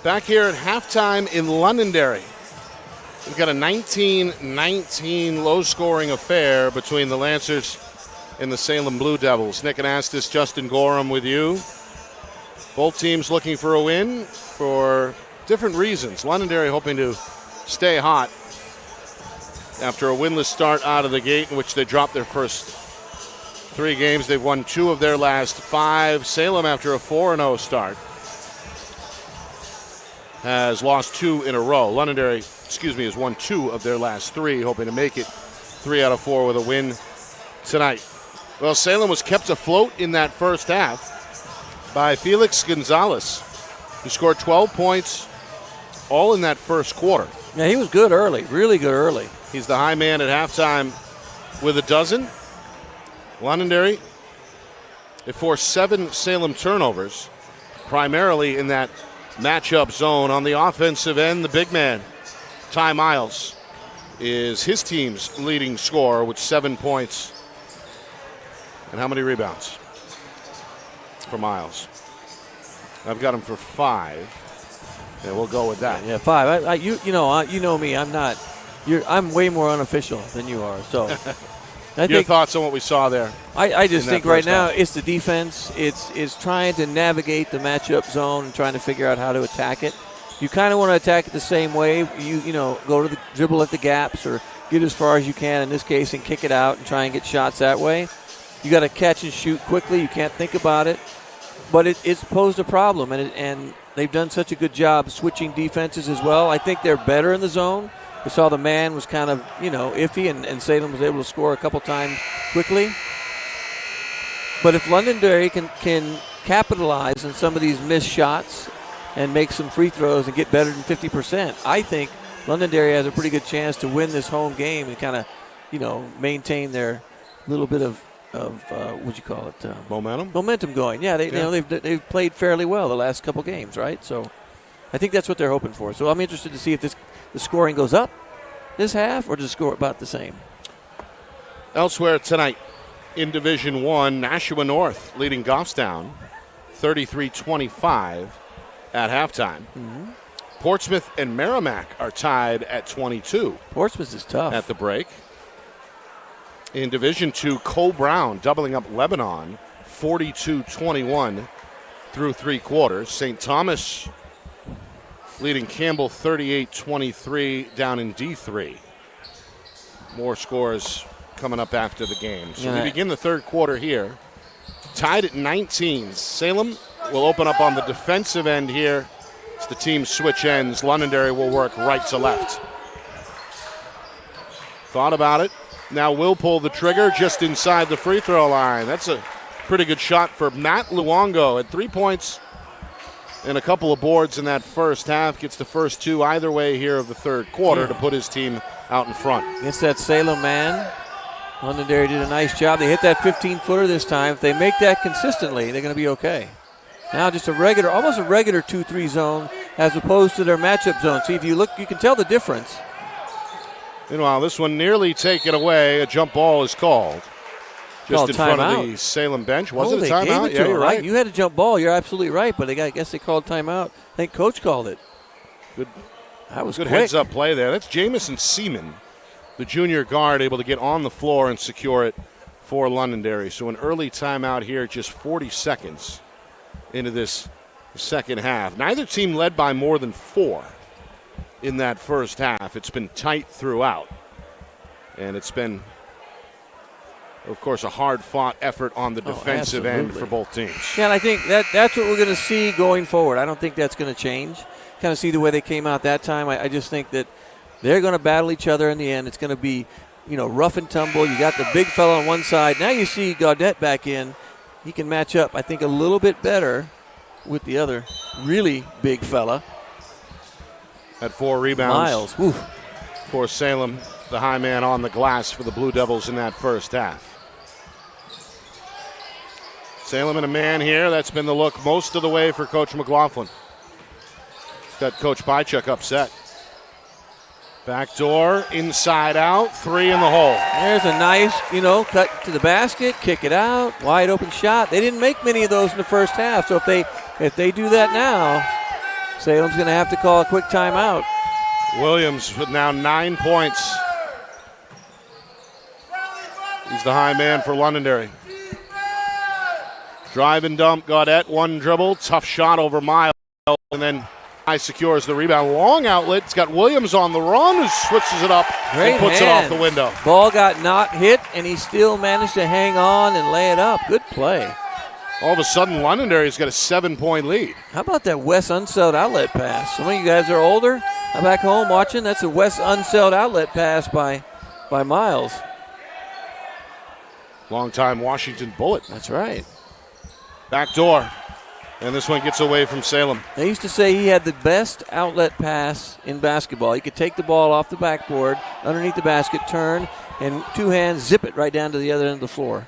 Back here at halftime in Londonderry. We've got a 19-19 low-scoring affair between the Lancers and the Salem Blue Devils. Nick Anastas, Justin Gorham with you. Both teams looking for a win for different reasons. Londonderry hoping to stay hot after a winless start out of the gate in which they dropped their first 3 games. They've won 2 of their last 5. Salem, after a 4-0 start, has lost 2 in a row. Londonderry, has won 2 of their last 3, hoping to make it 3 out of 4 with a win tonight. Well, Salem was kept afloat in that first half by Felix Gonzalez, who scored 12 points all in that first quarter. Yeah, he was good early, really good early. He's the high man at halftime with a dozen. Londonderry, they forced 7 Salem turnovers, primarily in that matchup zone. On the offensive end, the big man, Ty Miles, is his team's leading scorer with 7 points. And how many rebounds for Miles? I've got him for 5. Yeah, we'll go with that. Yeah, 5. You know me. I'm way more unofficial than you are. So, Your thoughts on what we saw there? I just think right now half? it's the defense. It's trying to navigate the matchup zone and trying to figure out how to attack it. You kind of want to attack it the same way. You go to the dribble at the gaps or get as far as you can in this case and kick it out and try and get shots that way. You got to catch and shoot quickly. You can't think about it. But it's posed a problem, and they've done such a good job switching defenses as well. I think they're better in the zone. We saw the man was kind of, iffy, and Salem was able to score a couple times quickly. But if Londonderry can capitalize on some of these missed shots and make some free throws and get better than 50%, I think Londonderry has a pretty good chance to win this home game and kind of, maintain their little bit of what'd you call it? Momentum going. Yeah, they've played fairly well the last couple games, right? So I think that's what they're hoping for. So I'm interested to see if the scoring goes up this half or does it score about the same. Elsewhere tonight in Division 1, Nashua North leading Goffstown 33-25 at halftime. Mm-hmm. Portsmouth and Merrimack are tied at 22. Portsmouth is tough. At the break. In Division 2, Cole Brown doubling up Lebanon 42-21 through 3 quarters. St. Thomas leading Campbell 38-23 down in D3. More scores coming up after the game. So we begin the third quarter here. Tied at 19. Salem will open up on the defensive end here as the teams switch ends. Londonderry will work right to left. Thought about it. Now will pull the trigger just inside the free throw line. That's a pretty good shot for Matt Luongo at 3 points and a couple of boards in that first half. Gets the first 2 either way here of the third quarter to put his team out in front. It's that Salem man. Londonderry did a nice job. They hit that 15-footer this time. If they make that consistently, they're going to be okay. Now just almost a regular 2-3 zone as opposed to their matchup zone. See, if you look, you can tell the difference. Meanwhile, this one nearly taken away. A jump ball is called. Just in front of the Salem bench. Was it a timeout? Yeah, you're right. You had a jump ball. You're absolutely right, but I guess they called timeout. I think Coach called it. Good. That was good quick. Heads-up play there. That's Jamison Seaman, the junior guard, able to get on the floor and secure it for Londonderry. So an early timeout here, just 40 seconds into this second half. Neither team led by more than 4 in that first half. It's been tight throughout. And it's been, of course, a hard-fought effort on the defensive end for both teams. Yeah, and I think that's what we're going to see going forward. I don't think that's going to change. Kind of see the way they came out that time. I just think that they're going to battle each other in the end. It's going to be, rough and tumble. You got the big fella on one side. Now you see Gaudette back in. He can match up, I think, a little bit better with the other really big fella. At 4 rebounds. Miles. Whew. For Salem, the high man on the glass for the Blue Devils in that first half. Salem and a man here. That's been the look most of the way for Coach McLaughlin. Got Coach Bychuk upset. Backdoor, inside out, 3 in the hole. There's a nice, cut to the basket, kick it out, wide open shot. They didn't make many of those in the first half, so if they do that now, Salem's going to have to call a quick timeout. Williams with now 9 points. He's the high man for Londonderry. Drive and dump, Gaudette, one dribble, tough shot over Miles, and then I secures the rebound. Long outlet, it's got Williams on the run, who switches it up and puts it off the window. Ball got not hit, and he still managed to hang on and lay it up. Good play. All of a sudden, Londonderry's got a 7-point lead. How about that West Unseld outlet pass? Some of you guys are older. I'm back home watching. That's a West Unseld outlet pass by Miles. Longtime Washington Bullet. That's right. Back door. And this one gets away from Salem. They used to say he had the best outlet pass in basketball. He could take the ball off the backboard, underneath the basket, turn, and two hands zip it right down to the other end of the floor.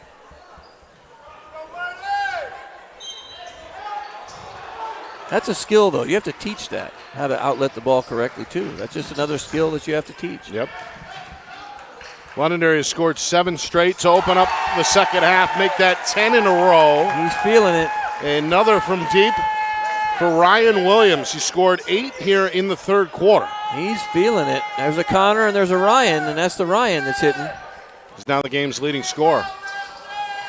That's a skill, though. You have to teach that, how to outlet the ball correctly, too. That's just another skill that you have to teach. Yep. Londonderry has scored 7 straight to open up the second half, make that 10 in a row. He's feeling it. Another from deep for Ryan Williams. He scored 8 here in the third quarter. He's feeling it. There's a Connor and there's a Ryan, and that's the Ryan that's hitting. He's now the game's leading scorer.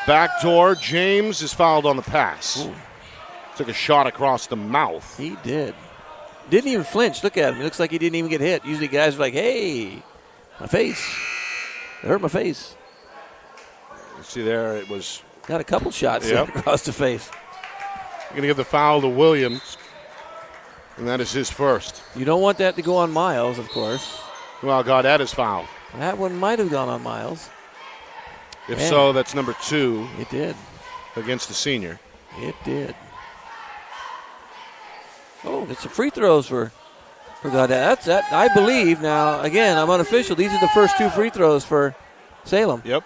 Backdoor, James is fouled on the pass. Ooh. Took a shot across the mouth. He did. Didn't even flinch. Look at him. It looks like he didn't even get hit. Usually guys are like, hey, my face. It hurt my face. You see there, it was. Got a couple shots across the face. Going to give the foul to Williams, and that is his first. You don't want that to go on Miles, of course. Well, God, that is foul. That one might have gone on Miles. If so, that's number 2. It did. Against the senior. It did. Oh, it's the free throws for Gaudette. That's that. I believe now. Again, I'm unofficial. These are the first 2 free throws for Salem. Yep.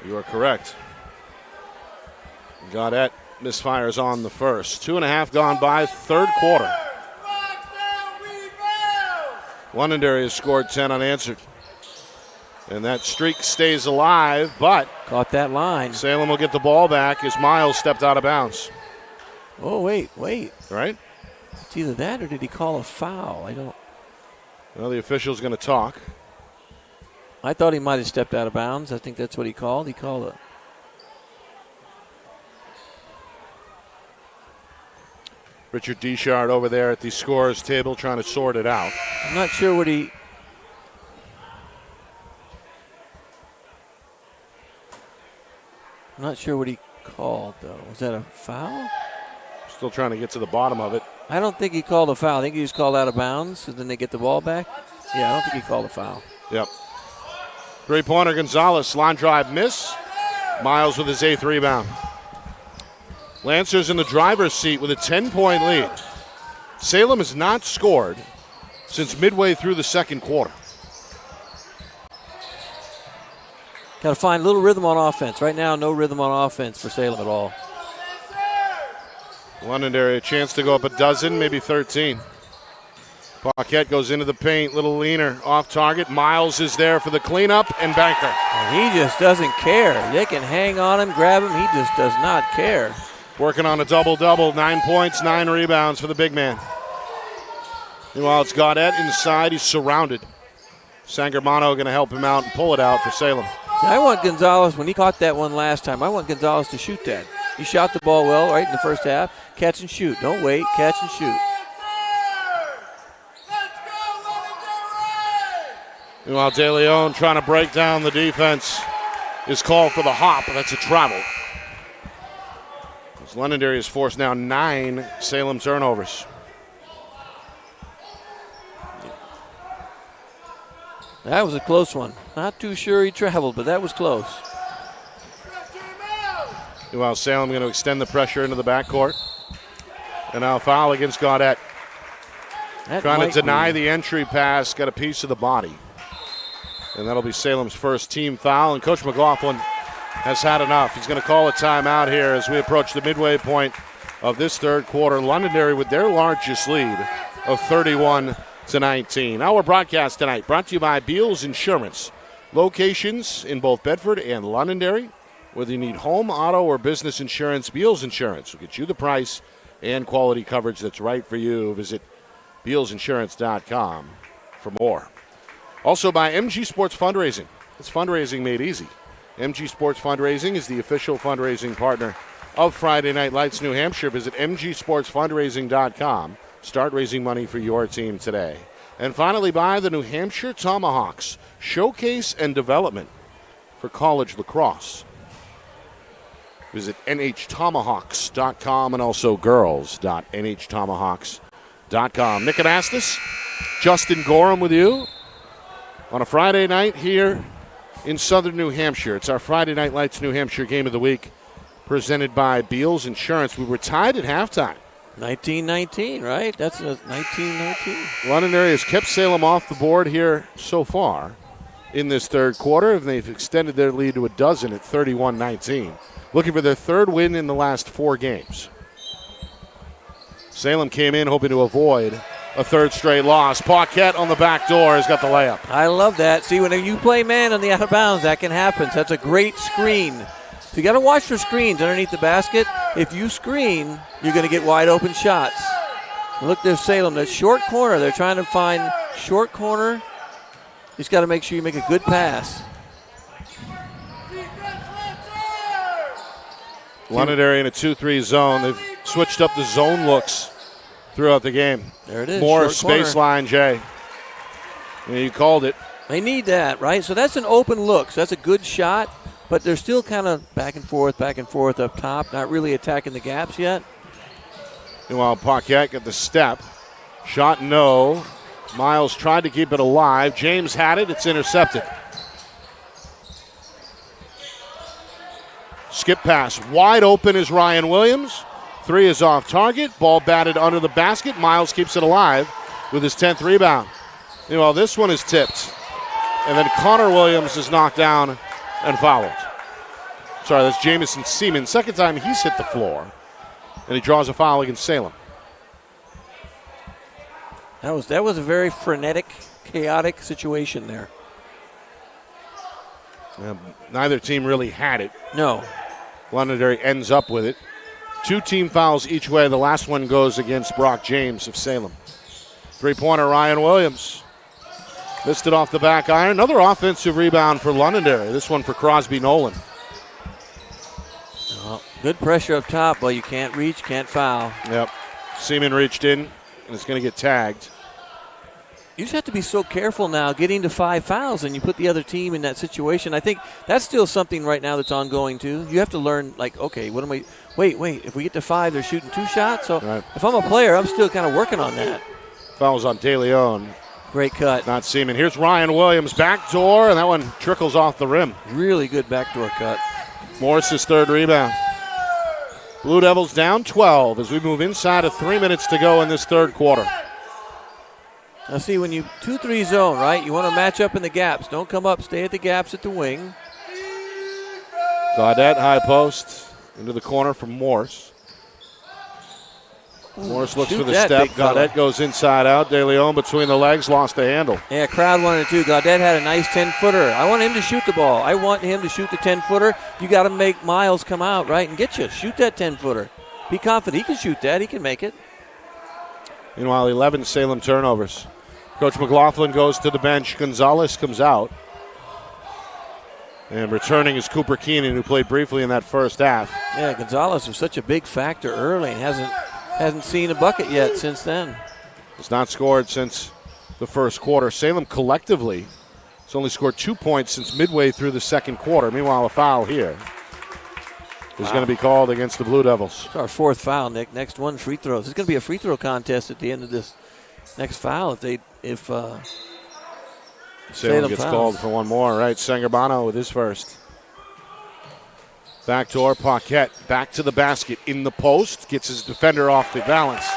You are correct. Gaudette misfires on the first. 2.5 gone by, third quarter. Londonderry has scored 10 unanswered. And that streak stays alive, but caught that line. Salem will get the ball back as Miles stepped out of bounds. Oh, wait. Right? It's either that or did he call a foul? I don't. Well, the official's going to talk. I thought he might have stepped out of bounds. I think that's what he called. He called a. Richard Deschard over there at the scorer's table trying to sort it out. I'm not sure what he. I'm not sure what he called, though. Was that a foul? Still trying to get to the bottom of it. I don't think he called a foul. I think he just called out of bounds, and then they get the ball back. Yeah, I don't think he called a foul. Yep. Three-pointer, Gonzalez. Line drive miss. Miles with his 8th rebound. Lancers in the driver's seat with a 10-point lead. Salem has not scored since midway through the second quarter. Got to find a little rhythm on offense. Right now, no rhythm on offense for Salem at all. Londonderry a chance to go up a dozen, maybe 13. Paquette goes into the paint, little leaner, off target. Miles is there for the cleanup, and Banker. And he just doesn't care. They can hang on him, grab him. He just does not care. Working on a double-double, 9 points, 9 rebounds for the big man. Meanwhile, it's Gaudette inside. He's surrounded. Sangermano going to help him out and pull it out for Salem. I want Gonzalez, when he caught that one last time, I want Gonzalez to shoot that. He shot the ball well, right, in the first half. Catch and shoot. Don't wait. Catch and shoot. Meanwhile, De Leon trying to break down the defense is called for the hop, but that's a travel. As Londonderry has forced now 9 Salem turnovers. That was a close one. Not too sure he traveled, but that was close. Meanwhile, Salem going to extend the pressure into the backcourt. And now a foul against Gaudette. Trying to deny the entry pass, got a piece of the body. And that'll be Salem's first team foul. And Coach McLaughlin has had enough. He's going to call a timeout here as we approach the midway point of this third quarter. Londonderry with their largest lead of 31-19. Our broadcast tonight brought to you by Beals Insurance. Locations in both Bedford and Londonderry. Whether you need home, auto, or business insurance, Beals Insurance will get you the price and quality coverage that's right for you. Visit BealsInsurance.com for more. Also by MG Sports Fundraising. It's fundraising made easy. MG Sports Fundraising is the official fundraising partner of Friday Night Lights New Hampshire. Visit MGSportsFundraising.com. Start raising money for your team today. And finally, by the New Hampshire Tomahawks, showcase and development for college lacrosse. Visit NHTomahawks.com and also girls.NHTomahawks.com. Nick Anastas, Justin Gorham with you on a Friday night here in southern New Hampshire. It's our Friday Night Lights New Hampshire Game of the Week presented by Beals Insurance. We were tied at halftime. 19-19, right? That's a 19-19. Londonderry has kept Salem off the board here so far in this third quarter, and they've extended their lead to a dozen at 31-19. Looking for their third win in the last 4 games. Salem came in hoping to avoid a third straight loss. Paquette on the back door has got the layup. I love that. See, when you play man on the out of bounds, that can happen. So that's a great screen. So you got to watch for screens underneath the basket. If you screen, you're going to get wide open shots. Look, there's Salem. That short corner. They're trying to find short corner. You just got to make sure you make a good pass. Londonderry in a 2-3 zone. They've switched up the zone looks throughout the game. There it is. More space line, Jay. Yeah, you called it. They need that, right? So that's an open look. So that's a good shot, but they're still kind of back and forth up top, not really attacking the gaps yet. Meanwhile, Paquette got the step. Shot no. Miles tried to keep it alive. James had it. It's intercepted. Skip pass. Wide open is Ryan Williams. 3 is off target. Ball batted under the basket. Miles keeps it alive with his 10th rebound. Meanwhile, this one is tipped. And then Connor Williams is knocked down and fouled. Sorry, that's Jamison Seaman. Second time he's hit the floor. And he draws a foul against Salem. That was a very frenetic, chaotic situation there. Neither team really had it. No. Londonderry ends up with it. 2 team fouls each way. The last one goes against Brock James of Salem. 3-pointer Ryan Williams. Missed it off the back iron. Another offensive rebound for Londonderry. This one for Crosby Nolan. Good pressure up top, but you can't reach, can't foul. Yep. Seaman reached in, and it's going to get tagged. You just have to be so careful now getting to 5 fouls, and you put the other team in that situation. I think that's still something right now that's ongoing, too. You have to learn, like, okay, what am I – wait, if we get to 5, they're shooting 2 shots. So right. If I'm a player, I'm still kind of working on that. Fouls on De Leon. Great cut. Not Seaman. Here's Ryan Williams, backdoor, and that one trickles off the rim. Really good backdoor cut. Morris's 3rd rebound. Blue Devils down 12 as we move inside of 3 minutes to go in this third quarter. Now see, when you 2-3 zone, right, you want to match up in the gaps. Don't come up, stay at the gaps at the wing. Gaudette, high post, into the corner from Morse. Morse looks for the step. Gaudette goes inside out. De Leon between the legs, lost the handle. Yeah, crowd wanted to. Gaudette had a nice 10-footer. I want him to shoot the ball. I want him to shoot the 10-footer. You got to make Miles come out, right, and get you. Shoot that 10-footer. Be confident. He can shoot that. He can make it. Meanwhile, 11 Salem turnovers. Coach McLaughlin goes to the bench. Gonzalez comes out. And returning is Cooper Keenan, who played briefly in that first half. Yeah, Gonzalez was such a big factor early and hasn't seen a bucket yet since then. Has not scored since the first quarter. Salem collectively has only scored 2 points since midway through the second quarter. Meanwhile, a foul here is going to be called against the Blue Devils. It's our 4th foul, Nick. Next one, free throws. It's going to be a free throw contest at the end of this next foul if Salem gets called for one more, right? Sangerbano with his first. Backdoor, Paquette back to the basket in the post, gets his defender off the balance,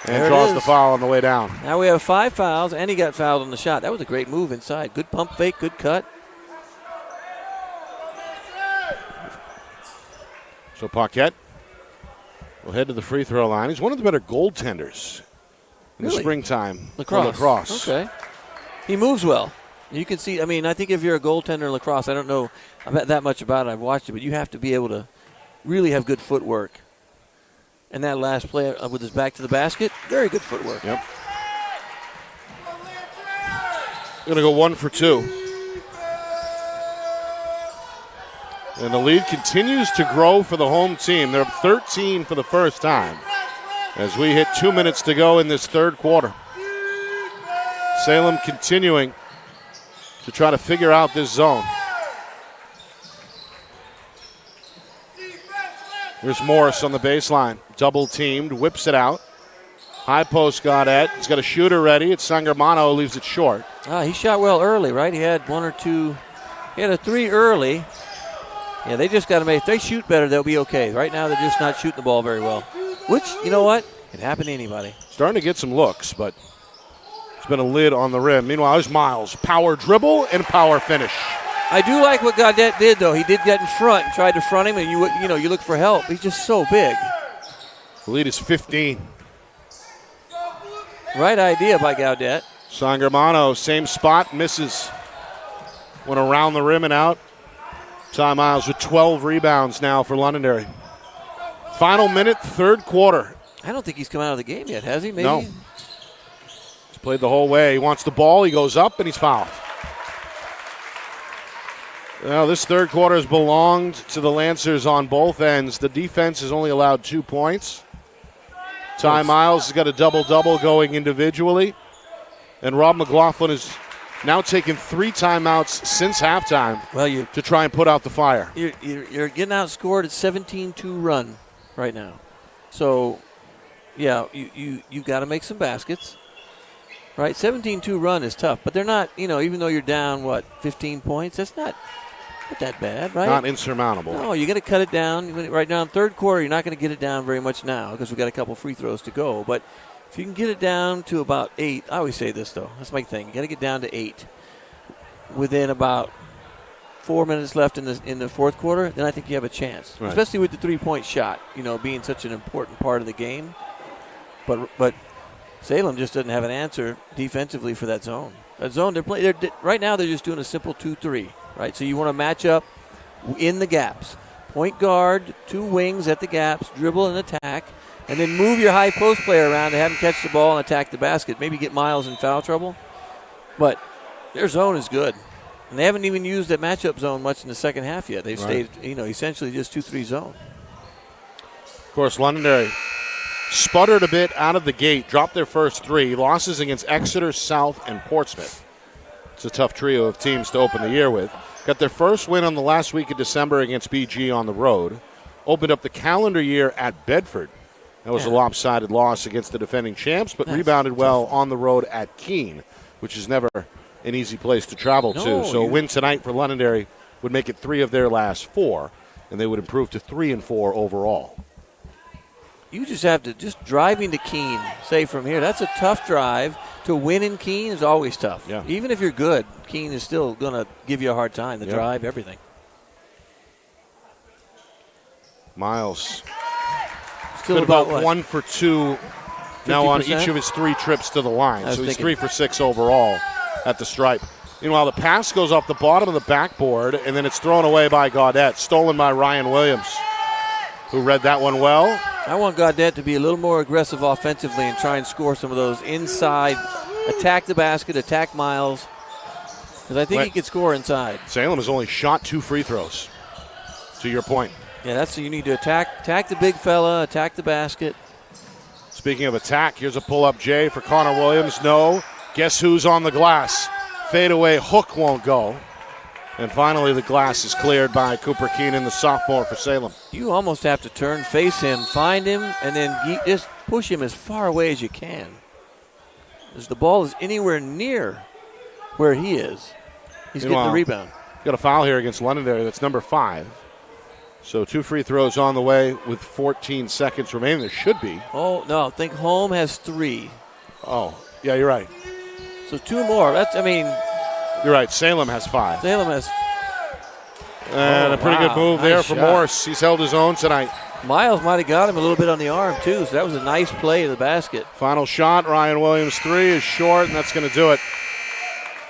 and draws the foul on the way down. Now we have 5 fouls, and he got fouled on the shot. That was a great move inside. Good pump fake, good cut. So Paquette will head to the free throw line. He's one of the better goaltenders in the springtime. Lacrosse. Okay. He moves well. You can see, I think if you're a goaltender in lacrosse, I don't know that much about it. I've watched it, but you have to be able to really have good footwork. And that last play with his back to the basket, very good footwork. Yep. Going to go 1 for 2. And the lead continues to grow for the home team. They're up 13 for the first time as we hit 2 minutes to go in this third quarter. Salem continuing to try to figure out this zone. Here's Morris on the baseline. Double teamed, whips it out. High post Gaudet. He's got a shooter ready. It's Sangermano, leaves it short. He shot well early, right? He had 1 or 2. He had a 3 early. Yeah, they just got to make, if they shoot better, they'll be okay. Right now, they're just not shooting the ball very well. Which, you know what? Can happen to anybody. Starting to get some looks, but it's been a lid on the rim. Meanwhile, there's Miles. Power dribble and power finish. I do like what Gaudet did, though. He did get in front and tried to front him, and you look for help. He's just so big. The lead is 15. Right idea by Gaudet. Sangermano, same spot, misses. Went around the rim and out. Ty Miles with 12 rebounds now for Londonderry. Final minute, third quarter. I don't think he's come out of the game yet, has he? Maybe? No. He's played the whole way. He wants the ball. He goes up, and he's fouled. Well, this third quarter has belonged to the Lancers on both ends. The defense has only allowed 2 points. Ty Miles has got a double-double going individually. And Rob McLaughlin has now taken 3 timeouts since halftime to try and put out the fire. You're getting outscored at 17-2 run right now. So, yeah, you got to make some baskets. Right? 17-2 run is tough, but they're not, even though you're down, 15 points, that's not that bad, right? Not insurmountable. No, you got to cut it down. Right now in third quarter, you're not going to get it down very much now because we've got a couple free throws to go. But if you can get it down to about 8, I always say this, though. That's my thing. You got to get down to 8 within about 4 minutes left in the fourth quarter, then I think you have a chance, right. Especially with the three-point shot, being such an important part of the game. But Salem just doesn't have an answer defensively for that zone. That zone, right now they're just doing a simple 2-3, right? So you want to match up in the gaps. Point guard, 2 wings at the gaps, dribble and attack, and then move your high post player around to have him catch the ball and attack the basket. Maybe get Miles in foul trouble. But their zone is good. And they haven't even used that matchup zone much in the second half yet. They've stayed, essentially just 2-3 zone. Of course, Londonderry sputtered a bit out of the gate, dropped their first 3. Losses against Exeter, South, and Portsmouth. It's a tough trio of teams to open the year with. Got their first win on the last week of December against BG on the road. Opened up the calendar year at Bedford. That was a lopsided loss against the defending champs, but rebounded well on the road at Keene, which is never an easy place to travel to. So a win tonight for Londonderry would make it 3 of their last 4, and they would improve to 3-4 overall. You just have to, driving to Keene, say from here, that's a tough drive. To win in Keene is always tough. Yeah. Even if you're good, Keene is still going to give you a hard time. The drive, everything. Miles. Still been about 1 for 2 now 50%? on each of his 3 trips to the line. So he's 3 for 6 overall at the stripe. Meanwhile, the pass goes off the bottom of the backboard, and then it's thrown away by Gaudet, stolen by Ryan Williams, who read that one well. I want Gaudet to be a little more aggressive offensively and try and score some of those inside, attack the basket, attack Miles, because I think he could score inside. Salem has only shot 2 free throws, to your point. Yeah, that's you need to attack the big fella, attack the basket. Speaking of attack, here's a pull-up J for Connor Williams. No. Guess who's on the glass? Fadeaway hook won't go. And finally, the glass is cleared by Cooper Keenan, the sophomore for Salem. You almost have to turn, face him, find him, and then just push him as far away as you can. As the ball is anywhere near where he is, he's getting the rebound. Got a foul here against Londonderry. That's number 5. So 2 free throws on the way with 14 seconds remaining. There should be. Oh, no, I think Home has 3. Oh, yeah, you're right. So 2 more. You're right. Salem has 5. Salem has. And a pretty good move there for Morris. He's held his own tonight. Miles might have got him a little bit on the arm, too, so that was a nice play to the basket. Final shot, Ryan Williams' 3 is short, and that's going to do it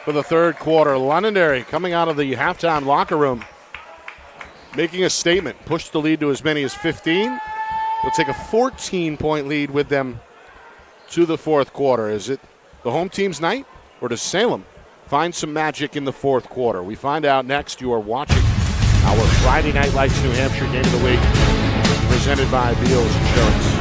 for the third quarter. Londonderry coming out of the halftime locker room, making a statement. Pushed the lead to as many as 15. They'll take a 14-point lead with them to the fourth quarter. Is it the home team's night, or does Salem find some magic in the fourth quarter? We find out next. You are watching our Friday Night Lights New Hampshire Game of the Week, presented by Beals Insurance.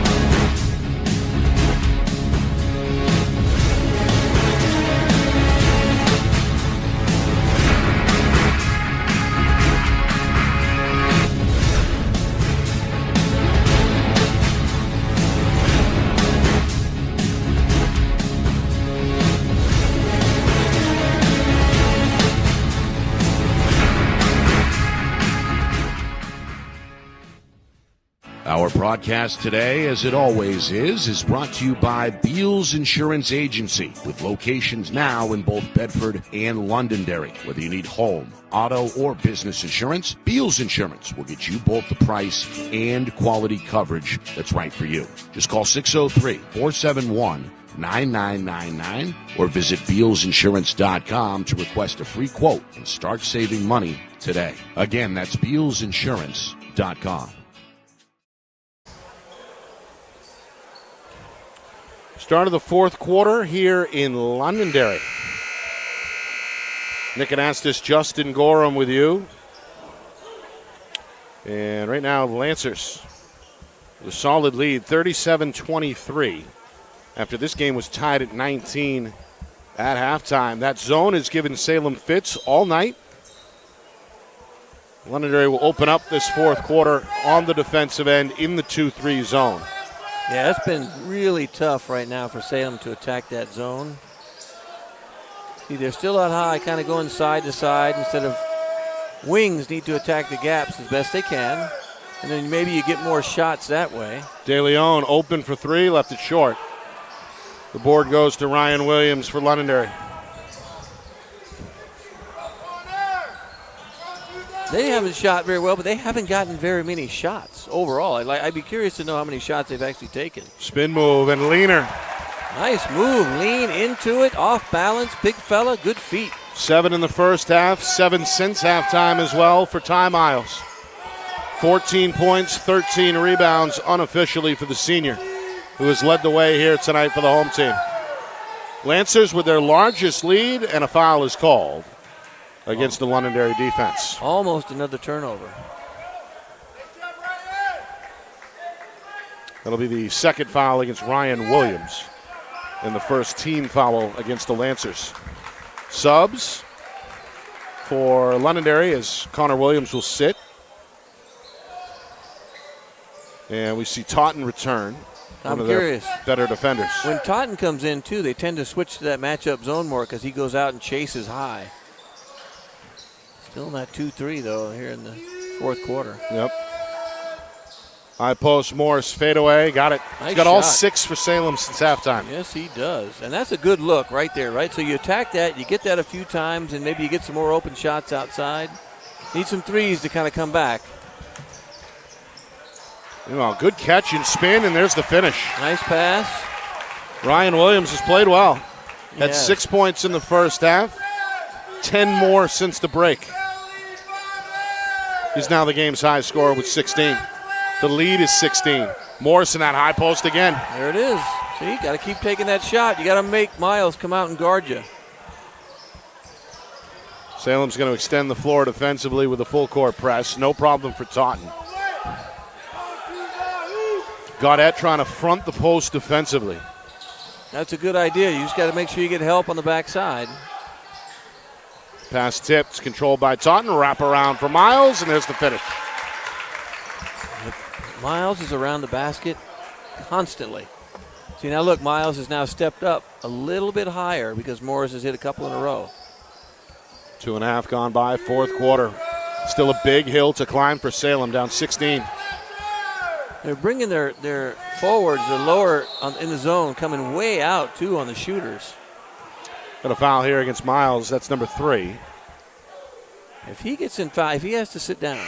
Our broadcast today, as it always is brought to you by Beals Insurance Agency, with locations now in both Bedford and Londonderry. Whether you need home, auto, or business insurance, Beals Insurance will get you both the price and quality coverage that's right for you. Just call 603-471-9999 or visit BealsInsurance.com to request a free quote and start saving money today. Again, that's BealsInsurance.com. Start of the fourth quarter here in Londonderry. Nick Anastas, Justin Gorham with you. And right now, the Lancers, the solid lead, 37-23. After this game was tied at 19 at halftime. That zone has given Salem fits all night. Londonderry will open up this fourth quarter on the defensive end in the 2-3 zone. Yeah, it's been really tough right now for Salem to attack that zone. See, they're still out high, kind of going side to side instead of wings need to attack the gaps as best they can. And then maybe you get more shots that way. De Leon open for three, left it short. The board goes to Ryan Williams for Londonderry. They haven't shot very well, but they haven't gotten very many shots overall. I'd be curious to know how many shots they've actually taken. Spin move and leaner. Nice move. Lean into it, off balance, big fella, good feet. 7 in the first half, 7 since halftime as well for Ty Miles. 14 points, 13 rebounds unofficially for the senior, who has led the way here tonight for the home team. Lancers with their largest lead, and a foul is called against the Londonderry defense. Almost another turnover. That'll be the second foul against Ryan Williams and the first team foul against the Lancers. Subs for Londonderry as Connor Williams will sit. And we see Taunton return. I'm one curious. Of their better defenders. When Taunton comes in, too, they tend to switch to that matchup zone more because he goes out and chases high. Still in that 2-3, though, here in the fourth quarter. Yep. High post, Morris, fadeaway, got it. Nice He's got all shot. 6 for Salem since halftime. Yes, he does. And that's a good look right there, right? So you attack that, you get that a few times, and maybe you get some more open shots outside. Need some threes to kind of come back. Good catch and spin, and there's the finish. Nice pass. Ryan Williams has played well. Had Yes. 6 points in the first half, 10 more since the break. He's now the game's high scorer with 16. The lead is 16. Morrison at high post again. There it is. See, you got to keep taking that shot. You got to make Miles come out and guard you. Salem's going to extend the floor defensively with a full court press. No problem for Taunton. Gaudette trying to front the post defensively. That's a good idea. You just got to make sure you get help on the backside. Pass tipped, controlled by Taunton. Wrap around for Miles, and there's the finish. Miles is around the basket constantly. See, now look, Miles has now stepped up a little bit higher because Morris has hit a couple in a row. 2.5 gone by, fourth quarter. Still a big hill to climb for Salem, down 16. They're bringing their forwards, their lower in the zone, coming way out, too, on the shooters. Got a foul here against Miles. That's number 3. If he gets in foul, if he has to sit down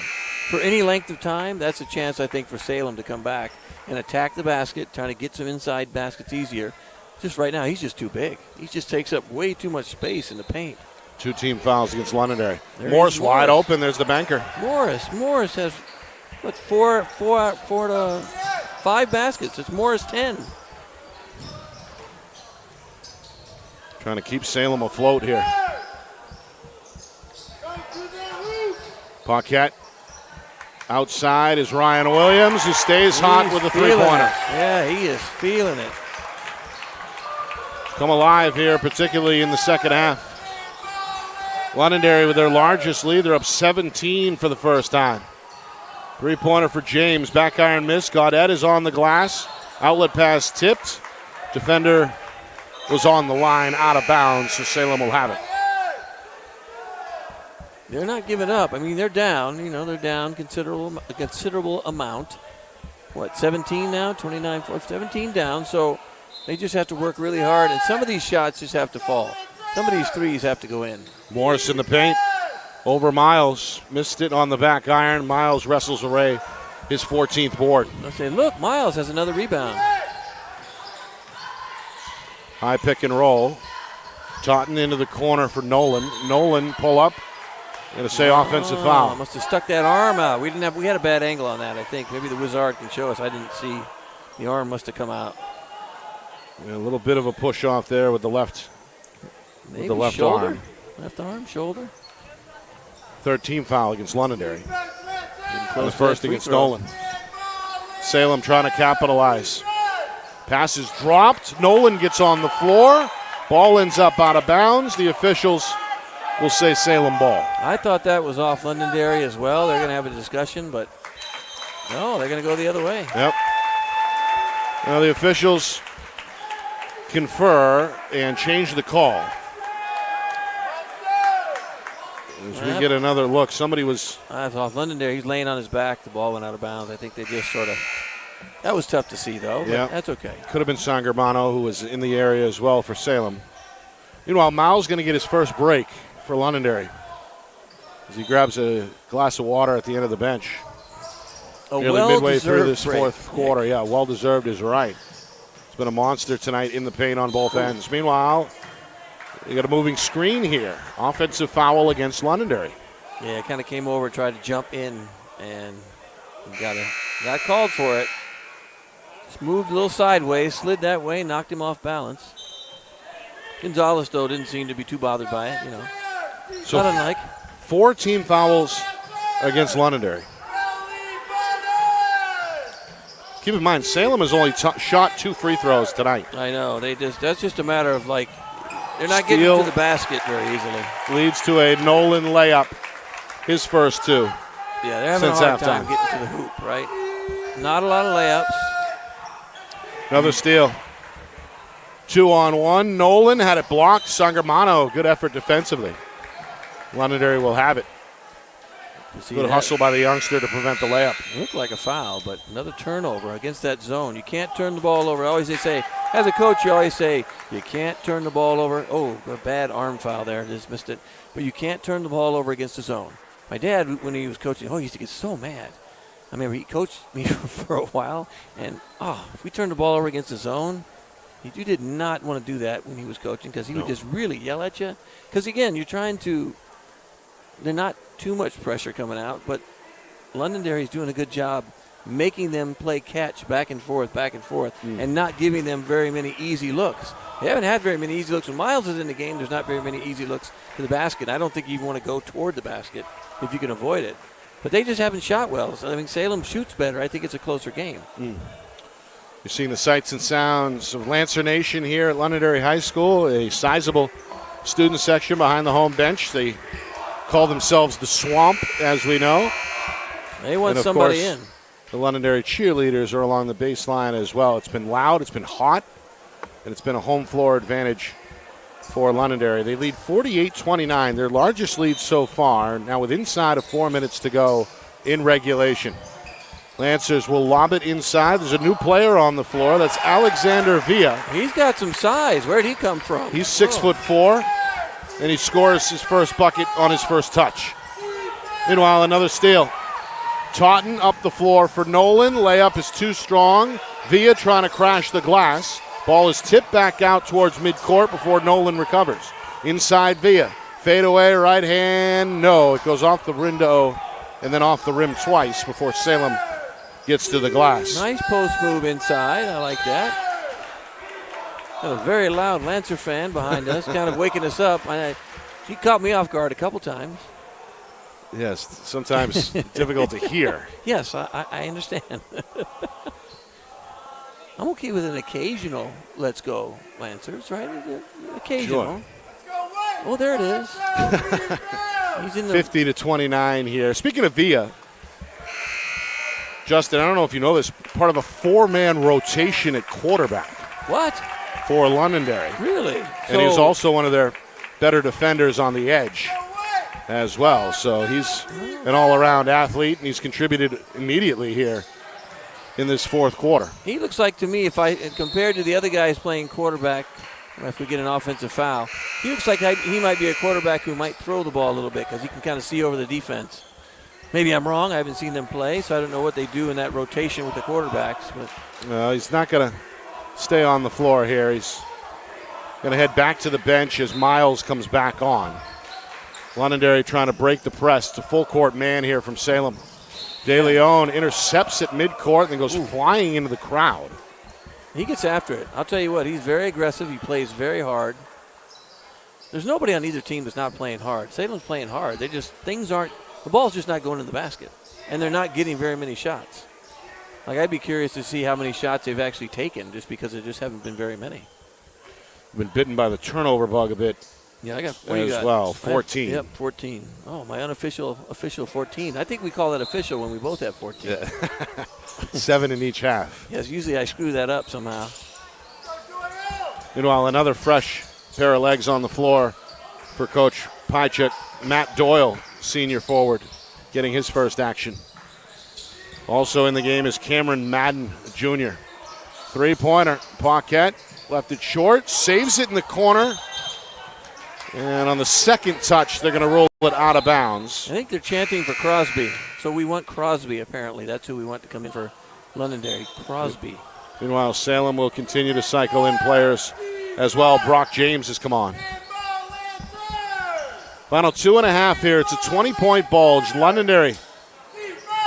for any length of time, that's a chance, I think, for Salem to come back and attack the basket, trying to get some inside baskets easier. Just right now, he's just too big. He just takes up way too much space in the paint. 2 team fouls against Londonderry. There Morris is wide Morris. open. There's the banker. Morris has, what, 5 5 baskets. It's Morris 10. Trying to keep Salem afloat here. Paquette. Outside is Ryan Williams, who stays hot with a three-pointer. Yeah, he is feeling it. Come alive here, particularly in the second half. Londonderry with their largest lead. They're up 17 for the first time. Three-pointer for James. Back iron miss. Gaudette is on the glass. Outlet pass tipped. Defender was on the line, out of bounds, so Salem will have it. They're not giving up. I mean, they're down. They're down a considerable amount. What, 17 now? 29, 17 down. So they just have to work really hard. And some of these shots just have to fall. Some of these threes have to go in. Morris in the paint. Over Miles. Missed it on the back iron. Miles wrestles away his 14th board. I'll say, look, Miles has another rebound. High pick and roll. Totten into the corner for Nolan. Nolan pull up. Going to say offensive foul. Must have stuck that arm out. We had a bad angle on that, I think. Maybe the Wizard can show us. I didn't see. The arm must have come out. Yeah, a little bit of a push off there with the left. Maybe with the left shoulder? arm. Left arm, shoulder. Third team foul against Londonderry. And the first against throw. Nolan. Salem trying to capitalize. Pass is dropped. Nolan gets on the floor. Ball ends up out of bounds. The officials will say Salem ball. I thought that was off Londonderry as well. They're going to have a discussion, but no, they're going to go the other way. Yep. Now the officials confer and change the call. As we get another look, somebody was... That's off Londonderry. He's laying on his back. The ball went out of bounds. I think they just sort of... That was tough to see, though. Yeah. That's okay. Could have been Sangermano, who was in the area as well for Salem. Meanwhile, Mao's going to get his first break for Londonderry as he grabs a glass of water at the end of the bench. Nearly midway through this fourth quarter. Yeah, well-deserved is right. It's been a monster tonight in the paint on both ends. Meanwhile, you got a moving screen here. Offensive foul against Londonderry. Yeah, kind of came over, tried to jump in, and got called for it. Just moved a little sideways, slid that way, knocked him off balance. Gonzalez, though, didn't seem to be too bothered by it, So not unlike. 4 team fouls against Londonderry. Keep in mind, Salem has only shot 2 free throws tonight. I know. That's just a matter of, they're not Steal. getting to the basket very easily. Leads to a Nolan layup, his first 2. Yeah, they're having Since a hard halftime. time getting to the hoop, right? Not a lot of layups. Another steal. 2-on-1. Nolan had it blocked. Sangermano, good effort defensively. Londonderry will have it. Good hustle by the youngster to prevent the layup. It looked like a foul, but another turnover against that zone. You can't turn the ball over. Always they say, as a coach, you always say, you can't turn the ball over. Oh, a bad arm foul there. Just missed it. But you can't turn the ball over against the zone. My dad, when he was coaching, he used to get so mad. I remember he coached me for a while, and, if we turned the ball over against the zone, you did not want to do that when he was coaching because he would just really yell at you. Because, again, they're not too much pressure coming out, but Londonderry's doing a good job making them play catch back and forth, and not giving them very many easy looks. They haven't had very many easy looks. When Miles is in the game, there's not very many easy looks to the basket. I don't think you even want to go toward the basket if you can avoid it. But they just haven't shot well. So, Salem shoots better. I think it's a closer game. You're seeing the sights and sounds of Lancer Nation here at Londonderry High School, a sizable student section behind the home bench. They call themselves the Swamp, as we know. They want somebody course, in. The Londonderry cheerleaders are along the baseline as well. It's been loud, it's been hot, and it's been a home floor advantage for Londonderry. They lead 48-29, their largest lead so far, now with inside of 4 minutes to go in regulation. Lancers will lob it inside. There's a new player on the floor. That's Alexander Villa. He's got some size. Where'd he come from? He's 6'4", and he scores his first bucket on his first touch. Meanwhile, another steal. Totten up the floor for Nolan. Layup is too strong. Villa trying to crash the glass. Ball is tipped back out towards midcourt before Nolan recovers. Inside Villa. Fade away, right hand. No, it goes off the window and then off the rim twice before Salem gets to the glass. Nice post move inside. I like that. Got a very loud Lancer fan behind us, kind of waking us up. She caught me off guard a couple times. Yes, sometimes difficult to hear. Yes, I understand. I'm okay with an occasional let's go, Lancers, right? Occasional. Sure. Oh, there it is. He's in the 50-29 here. Speaking of Villa, Justin, I don't know if you know this, part of a 4-man rotation at quarterback. What? For Londonderry. Really? And he's also one of their better defenders on the edge as well. So he's an all-around athlete, and he's contributed immediately here in this fourth quarter. He looks like to me, compared to the other guys playing quarterback, if we get an offensive foul, he looks like he might be a quarterback who might throw the ball a little bit because he can kind of see over the defense. Maybe I'm wrong. I haven't seen them play, so I don't know what they do in that rotation with the quarterbacks. But he's not going to stay on the floor here. He's going to head back to the bench as Miles comes back on. Londonderry trying to break the press. It's a full court man here from Salem. De Leon intercepts at midcourt and then goes flying into the crowd. He gets after it. I'll tell you what, he's very aggressive. He plays very hard. There's nobody on either team that's not playing hard. Salem's playing hard. The ball's just not going in the basket. And they're not getting very many shots. Like, I'd be curious to see how many shots they've actually taken just because there just haven't been very many. Been bitten by the turnover bug a bit. Yeah, I got as well. 14. Yep, 14. Oh, my official 14. I think we call that official when we both have 14. Yeah. 7 in each half. Yes, usually I screw that up somehow. Meanwhile, another fresh pair of legs on the floor for Coach Pychuk. Matt Doyle, senior forward, getting his first action. Also in the game is Cameron Madden, Jr. Three-pointer. Paquette left it short, saves it in the corner. And on the second touch, they're going to roll it out of bounds. I think they're chanting for Crosby. So we want Crosby, apparently. That's who we want to come in for Londonderry, Crosby. Meanwhile, Salem will continue to cycle in players as well. Brock James has come on. Final 2.5 here. It's a 20-point bulge. Londonderry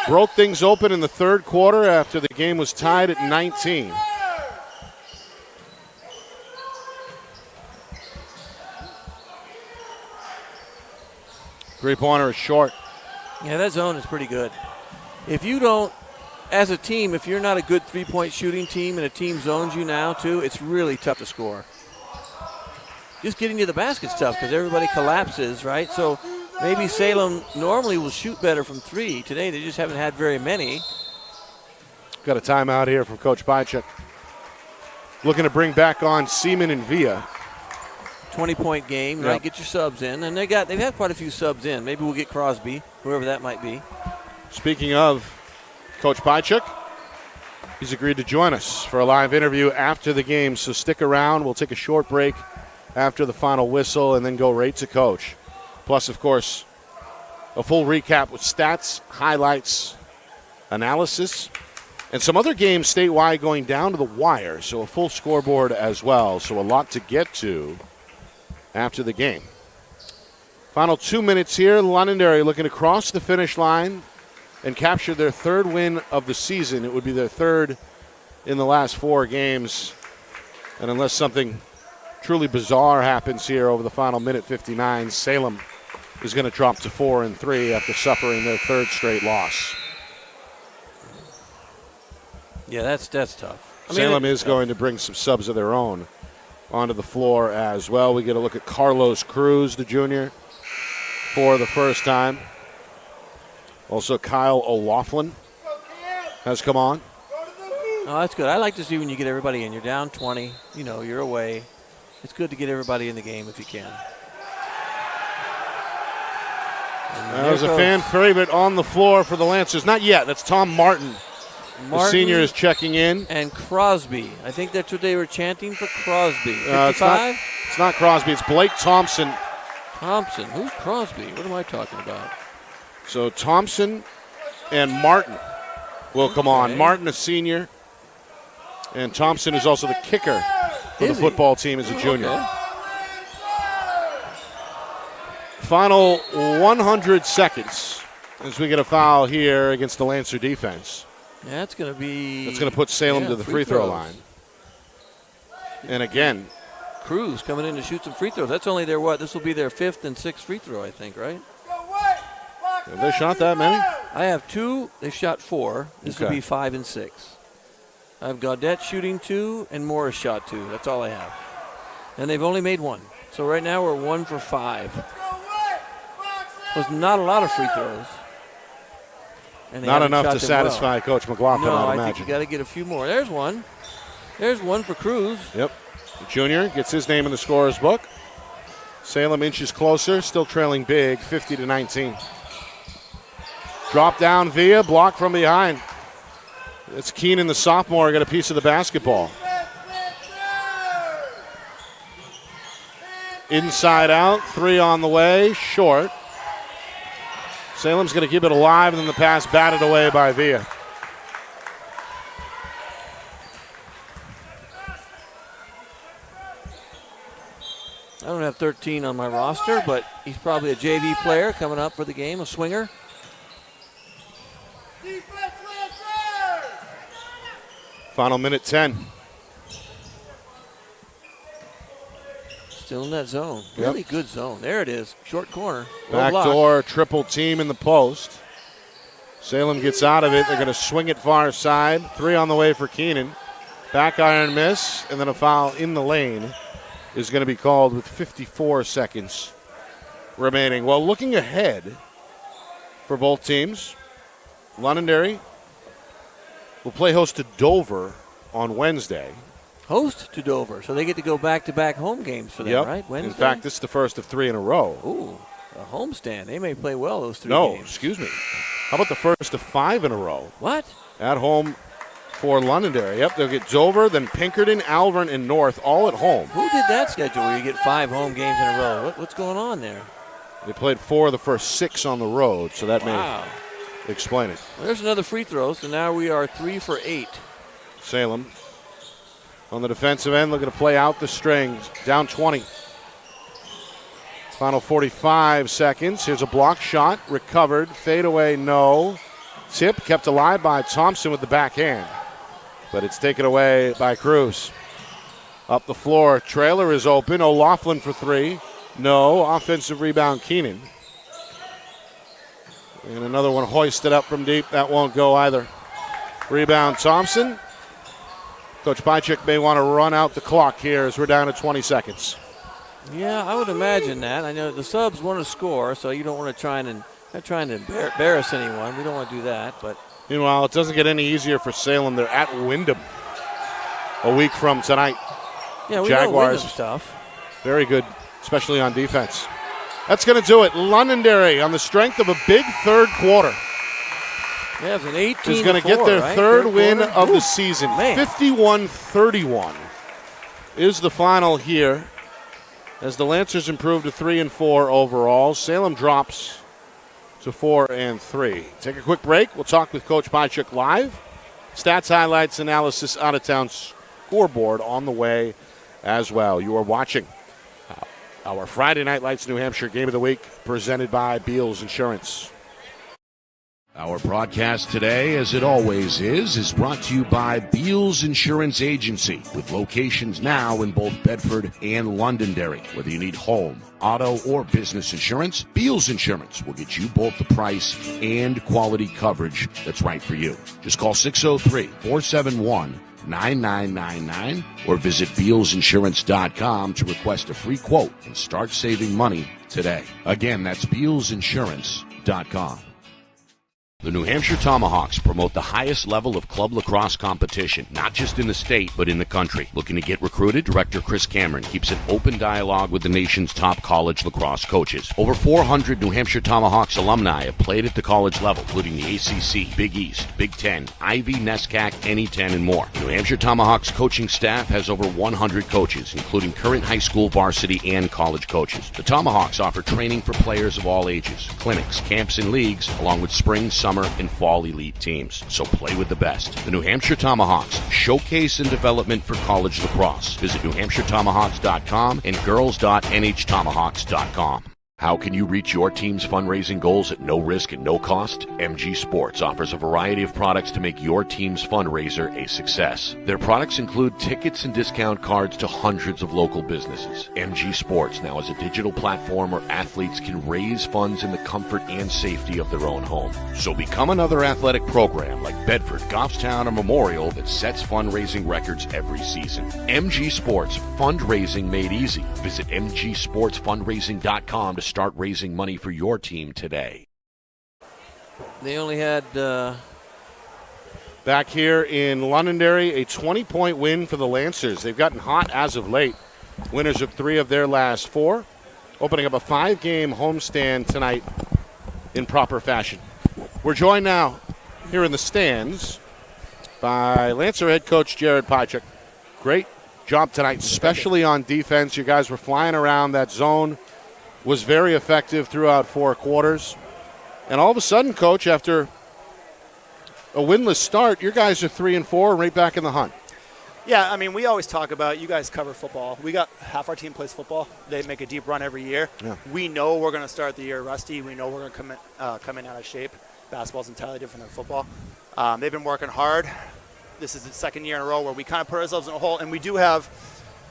broke things open in the third quarter after the game was tied at 19. Three-pointer is short. Yeah, that zone is pretty good. If you don't, as a team, if you're not a good three-point shooting team and a team zones you now too, it's really tough to score. Just getting to the basket's tough because everybody collapses, right? So maybe Salem normally will shoot better from three. Today they just haven't had very many. Got a timeout here from Coach Pychuk. Looking to bring back on Seaman and Villa. 20-point game, right? Get your subs in. And they've had quite a few subs in. Maybe we'll get Crosby, whoever that might be. Speaking of Coach Pychuk, he's agreed to join us for a live interview after the game, so stick around. We'll take a short break after the final whistle and then go right to Coach. Plus, of course, a full recap with stats, highlights, analysis, and some other games statewide going down to the wire, so a full scoreboard as well. So a lot to get to after the game. Final 2 minutes here. Londonderry looking to cross the finish line and capture their third win of the season. It would be their third in the last 4 games. And unless something truly bizarre happens here over the final minute 59, Salem is going to drop to 4-3 after suffering their third straight loss. Yeah, that's tough. Salem is going to bring some subs of their own onto the floor as well. We get a look at Carlos Cruz, the junior, for the first time. Also, Kyle O'Loughlin has come on. Oh, that's good. I like to see when you get everybody in. You're down 20. You're away. It's good to get everybody in the game if you can. That was a fan favorite on the floor for the Lancers. Not yet. That's Tom Martin. The senior is checking in. And Crosby. I think that's what they were chanting for Crosby. 55? It's not Crosby. It's Blake Thompson. Thompson. Who's Crosby? What am I talking about? So Thompson and Martin will come on. Martin, a senior. And Thompson is also the kicker for the football team as a junior. Okay. Final 100 seconds as we get a foul here against the Lancer defense. Yeah, it's going to be. That's going to put Salem to the free throw line. And again, Cruz coming in to shoot some free throws. That's only their This will be their 5th and 6th free throw, I think, right? have they shot that many? I have 2. They shot 4. This will be 5 and 6. I have Gaudette shooting 2 and Morris shot 2. That's all I have. And they've only made 1. So right now we're 1 for 5. There's not a lot of free throws. And not enough to satisfy Coach McLaughlin, no, I'd I imagine. think you got to get a few more. There's one. There's one for Cruz. Yep. Junior gets his name in the scorer's book. Salem inches closer, still trailing big, 50-19. Drop down via, block from behind. It's Keenan, the sophomore, got a piece of the basketball. Inside out, 3 on the way, short. Salem's going to keep it alive, and then the pass batted away by Villa. I don't have 13 on my roster, but he's probably a JV player coming up for the game, a swinger. Final minute 10. Still in that zone. Really good zone. There it is. Short corner. Backdoor triple team in the post. Salem gets out of it. They're going to swing it far side. 3 on the way for Keenan. Back iron miss, and then a foul in the lane is going to be called with 54 seconds remaining. Well, looking ahead for both teams, Londonderry will play host to Dover on Wednesday. Host to Dover, so they get to go back-to-back home games for them, right? Wednesday? In fact, this is the first of 3 in a row. Ooh, a homestand. They may play well those 3 games. No, excuse me. How about the first of 5 in a row? What? At home for Londonderry. Yep, they'll get Dover, then Pinkerton, Alvern, and North all at home. Who did that schedule where you get 5 home games in a row? What's going on there? They played 4 of the first 6 on the road, so that may explain it. Well, there's another free throw, so now we are 3 for 8. Salem on the defensive end looking to play out the strings. Down 20. Final 45 seconds. Here's a block shot. Recovered. Fade away, no. Tip kept alive by Thompson with the backhand. But it's taken away by Cruz. Up the floor. Trailer is open. O'Loughlin for 3. No. Offensive rebound, Keenan. And another one hoisted up from deep. That won't go either. Rebound, Thompson. Coach Bychik may want to run out the clock here as we're down to 20 seconds. Yeah, I would imagine that. I know the subs want to score, so you don't want to not trying to embarrass anyone. We don't want to do that. But meanwhile, it doesn't get any easier for Salem. They're at Wyndham a week from tonight. Yeah, we Jaguars, know Wyndham stuff. Very good, especially on defense. That's going to do it. Londonderry on the strength of a big third quarter. Yeah, it was an 18 is going to get their third win of the season. 51-31 is the final here as the Lancers improve to 3-4 overall. Salem drops to 4-3. Take a quick break. We'll talk with Coach Bychuk live. Stats, highlights, analysis, out-of-town scoreboard on the way as well. You are watching our Friday Night Lights New Hampshire Game of the Week presented by Beals Insurance. Our broadcast today, as it always is brought to you by Beals Insurance Agency, with locations now in both Bedford and Londonderry. Whether you need home, auto, or business insurance, Beals Insurance will get you both the price and quality coverage that's right for you. Just call 603-471-9999 or visit BealsInsurance.com to request a free quote and start saving money today. Again, that's BealsInsurance.com. The New Hampshire Tomahawks promote the highest level of club lacrosse competition, not just in the state, but in the country. Looking to get recruited? Director Chris Cameron keeps an open dialogue with the nation's top college lacrosse coaches. Over 400 New Hampshire Tomahawks alumni have played at the college level, including the ACC, Big East, Big Ten, Ivy, NESCAC, NE10, and more. The New Hampshire Tomahawks coaching staff has over 100 coaches, including current high school, varsity, and college coaches. The Tomahawks offer training for players of all ages, clinics, camps, and leagues, along with spring, summer, and fall elite teams. So play with the best. The New Hampshire Tomahawks, showcase and development for college lacrosse. Visit NewHampshireTomahawks.com and girls.nhtomahawks.com. How can you reach your team's fundraising goals at no risk and no cost? MG Sports offers a variety of products to make your team's fundraiser a success. Their products include tickets and discount cards to hundreds of local businesses. MG Sports now has a digital platform where athletes can raise funds in the comfort and safety of their own home. So become another athletic program like Bedford, Goffstown, or Memorial that sets fundraising records every season. MG Sports, fundraising made easy. Visit mgsportsfundraising.com to start raising money for your team today. They only had back here in Londonderry, a 20-point win for the Lancers. They've gotten hot as of late. Winners of 3 of their last 4, opening up a 5-game homestand tonight in proper fashion. We're joined now here in the stands by Lancer head coach Jared Pychuk. Great job tonight, especially on defense. You guys were flying around. That zone was very effective throughout 4 quarters. And all of a sudden, Coach, after a winless start, your guys are 3-4 and right back in the hunt. Yeah, I mean, we always talk about you guys cover football. We got half our team plays football. They make a deep run every year. Yeah. We know we're going to start the year rusty. We know we're going to come in out of shape. Basketball's entirely different than football. They've been working hard. This is the second year in a row where we kind of put ourselves in a hole, and we do have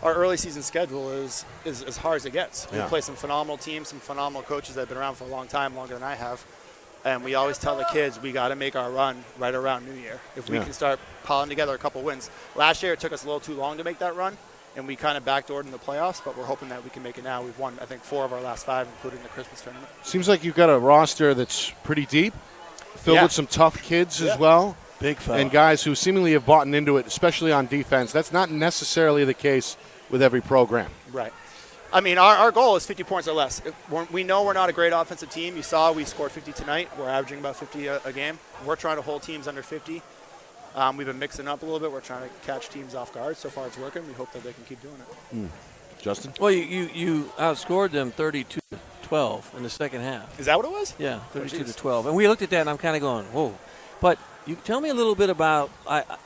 our early season schedule is as hard as it gets. Yeah. We play some phenomenal teams, some phenomenal coaches that have been around for a long time, longer than I have. And we always tell the kids we got to make our run right around New Year. If we can start piling together a couple wins. Last year it took us a little too long to make that run, and we kind of backdoored in the playoffs, but we're hoping that we can make it now. We've won, I think, 4 of our last 5, including the Christmas tournament. Seems like you've got a roster that's pretty deep, filled with some tough kids as well. big fella. And guys who seemingly have bought into it, especially on defense. That's not necessarily the case with every program. Right. I mean, our goal is 50 points or less. We know we're not a great offensive team. You saw we scored 50 tonight. We're averaging about 50 a game. We're trying to hold teams under 50. We've been mixing up a little bit. We're trying to catch teams off guard. So far it's working. We hope that they can keep doing it. Justin? Well, you outscored them 32-12 in the second half. Is that what it was? Yeah, 32-12. And we looked at that, and I'm kind of going, whoa. But you tell me a little bit about,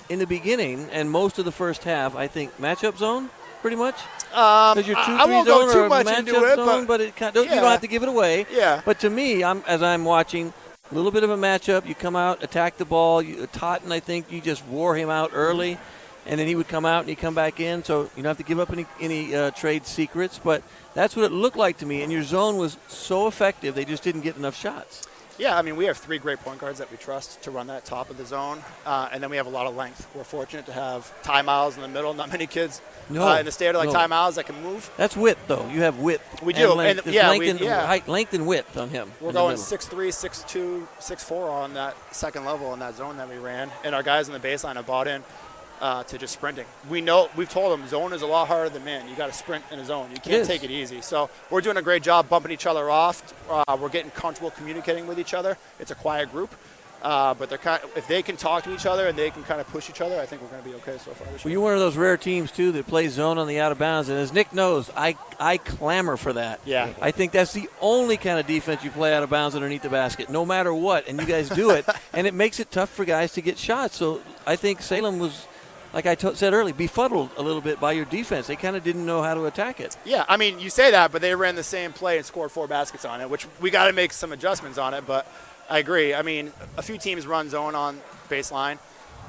in the beginning and most of the first half, I think matchup zone, pretty much? Because your 2-3 I won't zone go too or much matchup into it, zone, but it kind of, you don't have to give it away. Yeah. But to me, as I'm watching, a little bit of a matchup. You come out, attack the ball. Totten, I think, you just wore him out early, and then he would come out and he'd come back in. So you don't have to give up any trade secrets. But that's what it looked like to me. And your zone was so effective, they just didn't get enough shots. Yeah, I mean, we have 3 great point guards that we trust to run that top of the zone, and then we have a lot of length. We're fortunate to have Ty Miles in the middle. Not many kids in the state are like Ty Miles that can move. That's width, though. You have width. We do. And length, and, yeah, length and width on him. We're going 6'3", 6'2", 6'4" on that second level in that zone that we ran, and our guys in the baseline have bought in to just sprinting. We've told them zone is a lot harder than man. You got to sprint in a zone. You can't take it easy. So we're doing a great job bumping each other off. We're getting comfortable communicating with each other. It's a quiet group, but if they can talk to each other and they can kind of push each other, I think we're going to be okay so far this year. Well, you're one of those rare teams too that plays zone on the out of bounds, and as Nick knows, I clamor for that. Yeah. I think that's the only kind of defense you play out of bounds underneath the basket, no matter what, and you guys do it, and it makes it tough for guys to get shots. So I think Salem was, like I said earlier, befuddled a little bit by your defense. They kind of didn't know how to attack it. Yeah, I mean, you say that, but they ran the same play and scored 4 baskets on it, which we got to make some adjustments on it. But I agree. I mean, a few teams run zone on baseline.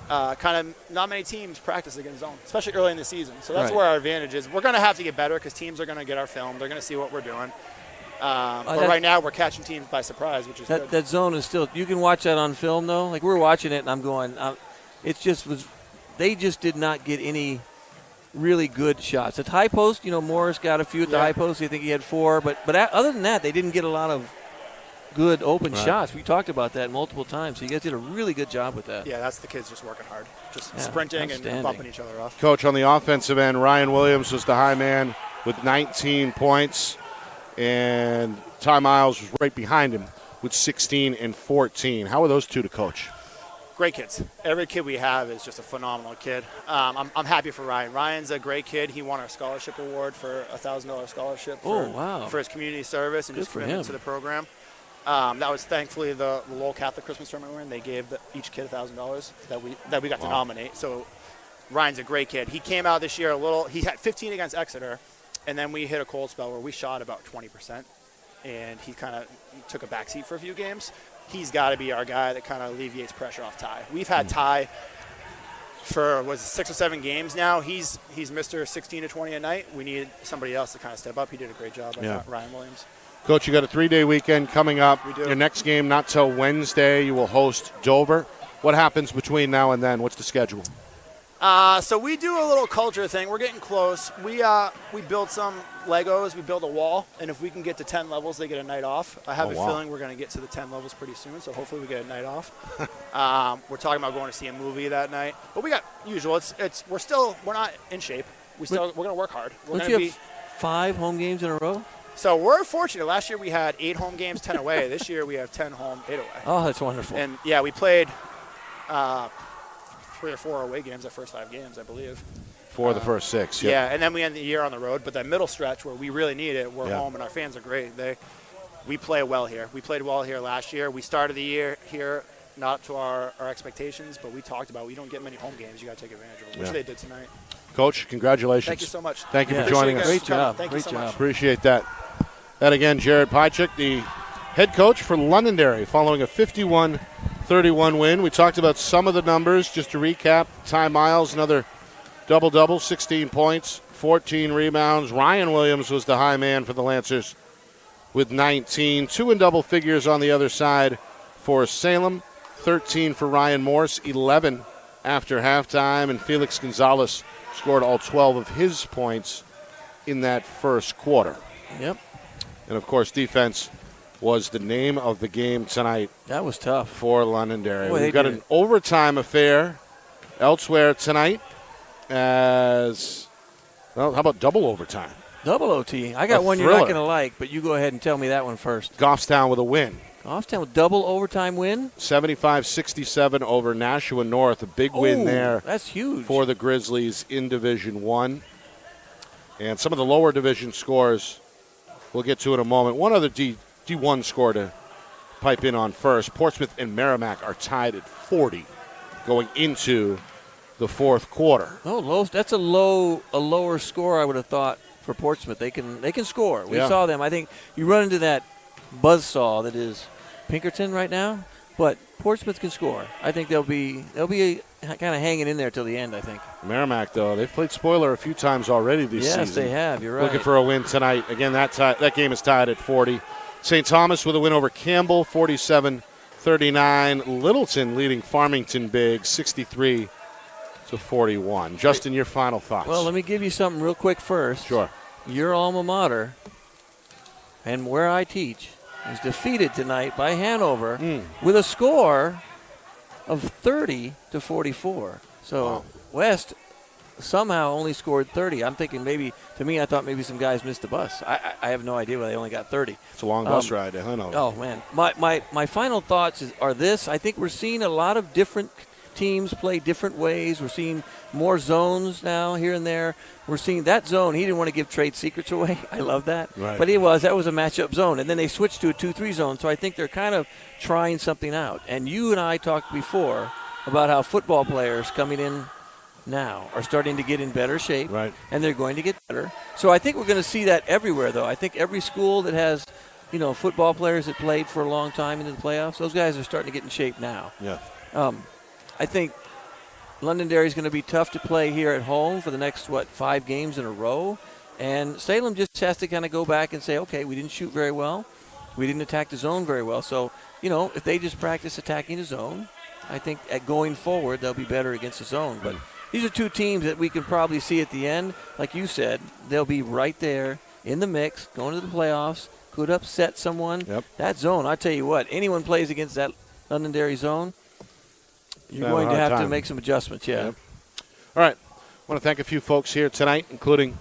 Kind of not many teams practice against zone, especially early in the season. So that's where our advantage is. We're going to have to get better because teams are going to get our film. They're going to see what we're doing. But right now we're catching teams by surprise, which is good. That zone is still – you can watch that on film, though. Like, we're watching it, and I'm going it just was – they just did not get any really good shots. At high post, Morris got a few at the high post. I think he had 4. But other than that, they didn't get a lot of good open shots. We talked about that multiple times. So you guys did a really good job with that. Yeah, that's the kids just working hard, just sprinting and bumping each other off. Coach, on the offensive end, Ryan Williams was the high man with 19 points, and Ty Miles was right behind him with 16 and 14. How are those two to coach? Great kids. Every kid we have is just a phenomenal kid. I'm happy for Ryan. Ryan's a great kid. He won our scholarship award for a $1,000 scholarship for his community service and just commitment to the program. That was thankfully the Lowell Catholic Christmas tournament we're in. They gave each kid $1,000 that we got to nominate. So Ryan's a great kid. He came out this year he had 15 against Exeter, and then we hit a cold spell where we shot about 20%. and he kind of took a backseat for a few games. He's got to be our guy that kind of alleviates pressure off Ty. We've had Ty for 6 or 7 games now. He's Mr. 16 to 20 a night. We need somebody else to kind of step up. He did a great job. I thought, Ryan Williams. Coach, you got a 3-day weekend coming up. We do. Your next game not till Wednesday. You will host Dover. What happens between now and then? What's the schedule? So we do a little culture thing. We're getting close. We build some Legos. We build a wall, and if we can get to 10 levels, they get a night off. I have a feeling we're going to get to the 10 levels pretty soon, so hopefully we get a night off. We're talking about going to see a movie that night, but we got usual. We're not in shape. We're going to work hard. We're Don't you have 5 home games in a row? So we're fortunate. Last year we had 8 home games, 10 away. This year we have 10 home, 8 away. Oh, that's wonderful. And yeah, we played 3 or 4 away games, the first 5 games, I believe. For the first 6, yeah. And then we end the year on the road. But that middle stretch where we really need it, we're home, and our fans are great. We play well here. We played well here last year. We started the year here not to our expectations, but we talked about we don't get many home games. You got to take advantage of them, which they did tonight. Coach, congratulations. Thank you so much. Thank you for joining us. Great job. Thank you so much. Appreciate that. That again, Jared Pychik, the head coach for Londonderry, following a 51-31 win. We talked about some of the numbers. Just to recap, Ty Miles, another double-double, 16 points, 14 rebounds. Ryan Williams was the high man for the Lancers with 19. 2 in double figures on the other side for Salem. 13 for Ryan Morse, 11 after halftime. And Felix Gonzalez scored all 12 of his points in that first quarter. Yep. And, of course, defense was the name of the game tonight. That was tough. For Londonderry. Boy, We've got an overtime affair elsewhere tonight as, well, how about double overtime? Double OT. I got one you're not going to like, but you go ahead and tell me that one first. Goffstown with a win. Goffstown with double overtime win? 75-67 over Nashua North. A big win there. That's huge. For the Grizzlies in Division 1. And some of the lower division scores we'll get to in a moment. One other D1 score to pipe in on first. Portsmouth and Merrimack are tied at 40 going into the fourth quarter. Oh, that's a lower score I would have thought for Portsmouth. They can score. We saw them. I think you run into that buzzsaw that is Pinkerton right now, but Portsmouth can score. I think they'll be kind of hanging in there till the end, I think. Merrimack, though, they've played spoiler a few times already this season. Yes, they have. You're right. Looking for a win tonight. Again, that game is tied at 40. St. Thomas with a win over Campbell, 47-39. Littleton leading Farmington big, 63-41. Justin, your final thoughts. Well, let me give you something real quick first. Sure. Your alma mater, and where I teach, was defeated tonight by Hanover with a score of 30-44. So West somehow only scored 30. I'm thinking I thought maybe some guys missed the bus. I have no idea why they only got 30. It's a long bus ride to Hanover. Oh, man. My final thoughts are this. I think we're seeing a lot of different teams play different ways. We're seeing more zones now here and there. We're seeing that zone. He didn't want to give trade secrets away. I love that. Right. But that was a matchup zone. And then they switched to a 2-3 zone. So I think they're kind of trying something out. And you and I talked before about how football players coming in now are starting to get in better shape. Right. And they're going to get better. So I think we're going to see that everywhere, though. I think every school that has, football players that played for a long time into the playoffs, those guys are starting to get in shape now. Yeah. I think Londonderry is going to be tough to play here at home for the next, 5 games in a row. And Salem just has to kind of go back and say, okay, we didn't shoot very well. We didn't attack the zone very well. So, if they just practice attacking the zone, I think going forward they'll be better against the zone. But these are two teams that we can probably see at the end. Like you said, they'll be right there in the mix, going to the playoffs, could upset someone. Yep. That zone, I tell you what, anyone plays against that Londonderry zone, you're going to have to make some adjustments, Yep. All right. I want to thank a few folks here tonight, including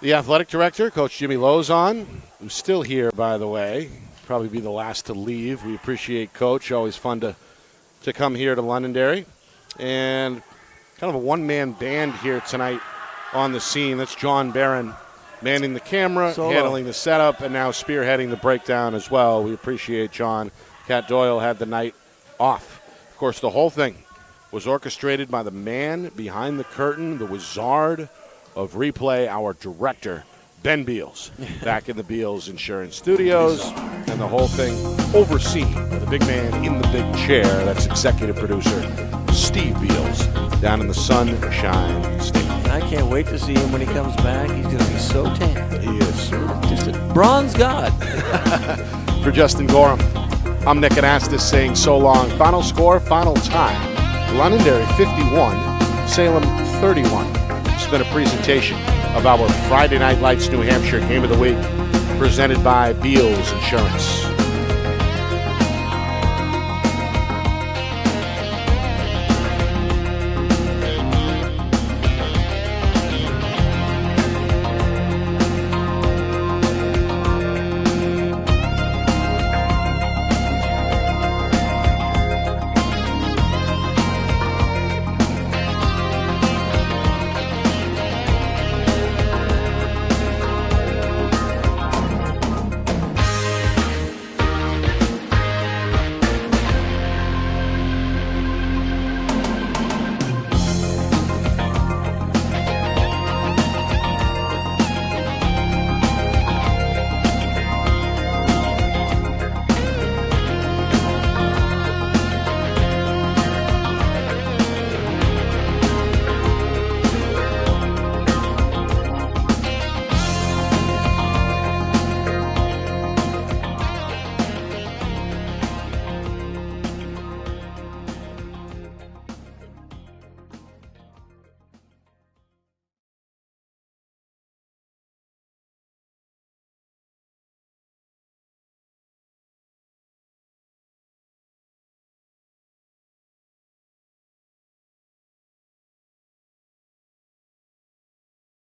the athletic director, Coach Jimmy Lozon, who's still here, by the way. Probably be the last to leave. We appreciate Coach. Always fun to come here to Londonderry. And kind of a one-man band here tonight on the scene. That's John Barron manning the camera, handling the setup, and now spearheading the breakdown as well. We appreciate John. Kat Doyle had the night off. Of course, the whole thing was orchestrated by the man behind the curtain, the wizard of replay, our director, Ben Beals, back in the Beals Insurance Studios, and the whole thing overseen by the big man in the big chair. That's executive producer Steve Beals down in the Sunshine State. I can't wait to see him when he comes back. He's going to be so tan. He is. Just a bronze god. For Justin Gorham, I'm Nick Anastas saying so long. Final score, final time. Londonderry 51, Salem 31. It's been a presentation of our Friday Night Lights New Hampshire Game of the Week, presented by Beals Insurance.